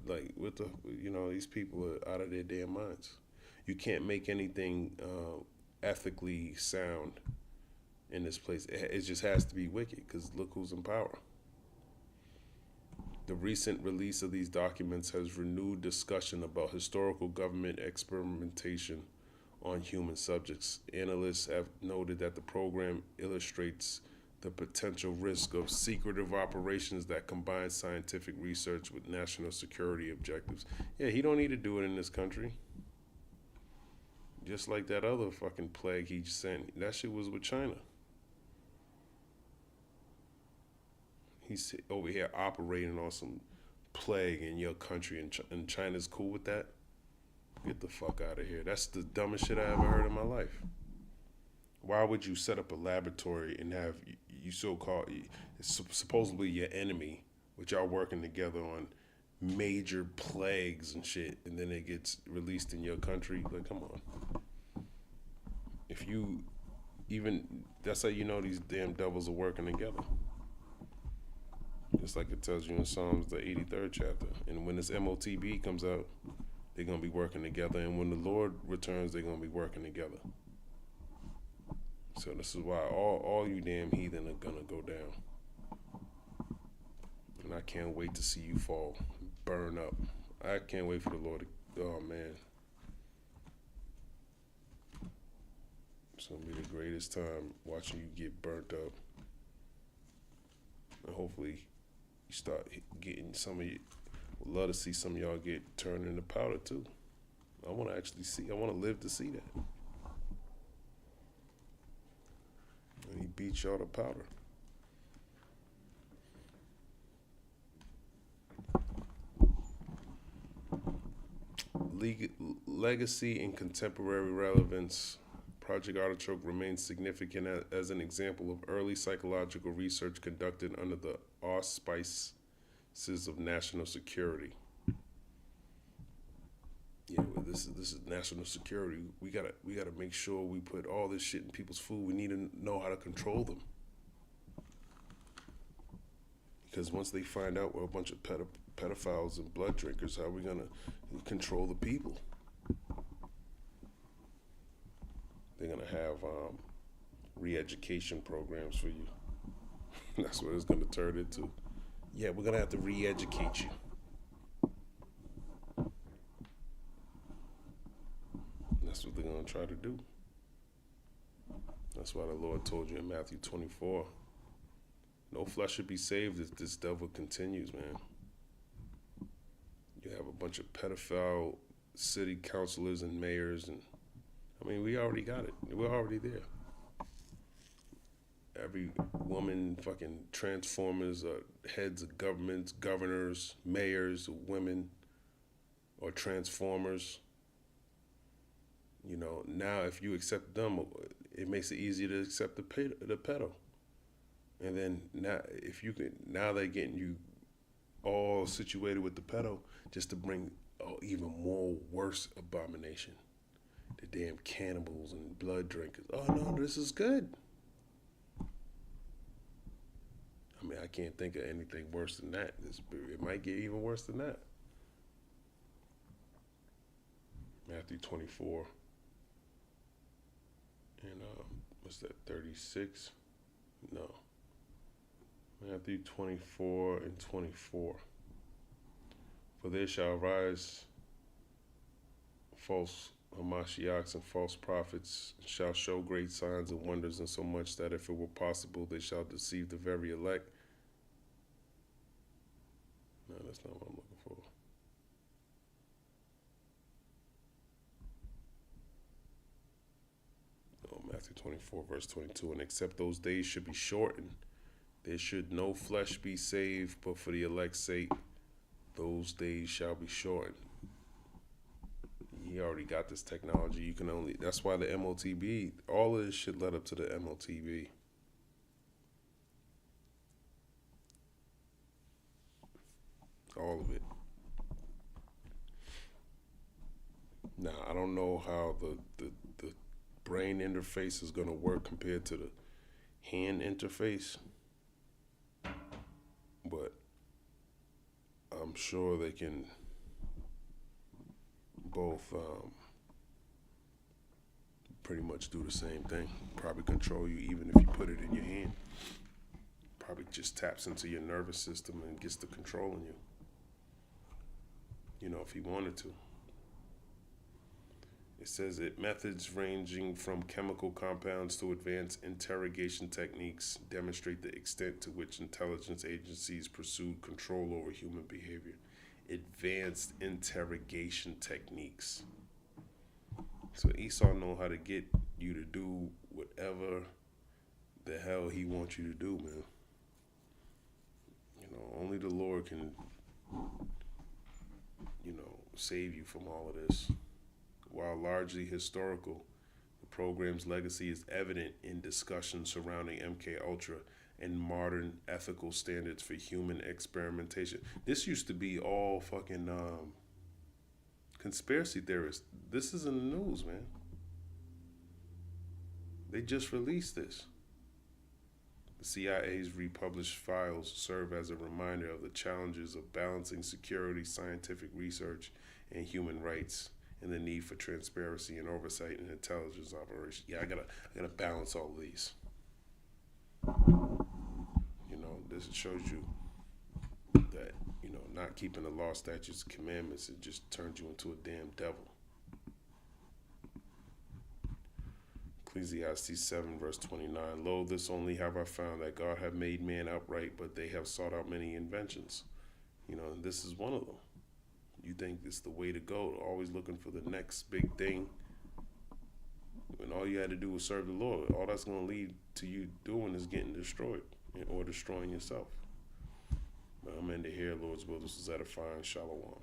like with the, you know, these people are out of their damn minds. You can't make anything ethically sound in this place. It just has to be wicked, because look who's in power. The recent release of these documents has renewed discussion about historical government experimentation on human subjects. Analysts have noted that the program illustrates the potential risk of secretive operations that combine scientific research with national security objectives. Yeah, he don't need to do it in this country. Just like that other fucking plague he sent. That shit was with China. He's over here operating on some plague in your country, and China's cool with that? Get the fuck out of here. That's the dumbest shit I ever heard in my life. Why would you set up a laboratory and have you so-called, supposedly your enemy, which y'all working together on major plagues and shit, and then it gets released in your country? Like, come on. If you even, that's how you know these damn devils are working together. Just like it tells you in Psalms, the 83rd chapter. And when this MOTB comes out, they're going to be working together. And when the Lord returns, they're going to be working together. So this is why all you damn heathen are going to go down. And I can't wait to see you fall, burn up. I can't wait for the Lord Oh man, it's gonna be the greatest time watching you get burnt up, and hopefully you start getting some of you. Would love to see some of y'all get turned into powder too. I want to actually see. I want to live to see that. And he beat y'all to powder. Legacy and contemporary relevance. Project Artichoke remains significant as an example of early psychological research conducted under the auspices of national security. Yeah, well, this is national security. We gotta make sure we put all this shit in people's food. We need to know how to control them. Because once they find out we're a bunch of pedophiles and blood drinkers, how are we gonna control the people? They're gonna have re-education programs for you. That's what it's gonna turn into. Yeah, we're gonna have to re-educate you. That's what they're gonna try to do. That's why the Lord told you in Matthew 24, no flesh should be saved if this devil continues, man. You have a bunch of pedophile city councilors and mayors, and I mean, we already got it. We're already there. Every woman, fucking transformers, heads of governments, governors, mayors, women, or transformers. You know, now if you accept them, it makes it easier to accept the pedo. And then now, if you can, now they're getting you all situated with the pedo just to bring even more worse abomination. The damn cannibals and blood drinkers. Oh no, this is good. I mean, I can't think of anything worse than that. It might get even worse than that. Matthew 24. And what's that, 36? No. Matthew 24 and 24. For there shall rise false Hamashiachs and false prophets, and shall show great signs and wonders, insomuch that if it were possible, they shall deceive the very elect. No, that's not what I'm looking for. Oh, Matthew 24, verse 22. And except those days should be shortened, there should no flesh be saved, but for the elect's sake, those days shall be shortened. He already got this technology. You can only, that's why the MOTB, all of this shit led up to the MOTB. All of it. Now, I don't know how the brain interface is going to work compared to the hand interface, but I'm sure they can both pretty much do the same thing. Probably control you even if you put it in your hand. Probably just taps into your nervous system and gets to controlling you. You know, if he wanted to. It says methods ranging from chemical compounds to advanced interrogation techniques demonstrate the extent to which intelligence agencies pursued control over human behavior. Advanced interrogation techniques. So Esau know how to get you to do whatever the hell he wants you to do, man. You know, only the Lord can, you know, save you from all of this. While largely historical, the program's legacy is evident in discussions surrounding MKUltra and modern ethical standards for human experimentation. This used to be all fucking conspiracy theorists. This is in the news, man. They just released this. The CIA's republished files serve as a reminder of the challenges of balancing security, scientific research, and human rights, and the need for transparency and oversight in intelligence operations. Yeah, I gotta balance all of these. You know, this shows you that, you know, not keeping the law, statutes, and commandments, it just turns you into a damn devil. Ecclesiastes 7 verse 29, lo, this only have I found, that God have made man upright, but they have sought out many inventions. And this is one of them. You think it's the way to go, always looking for the next big thing, when all you had to do was serve the Lord. All that's going to lead to you doing is getting destroyed or destroying yourself. But I'm into here, Lord's will. This is edifying. Shalom.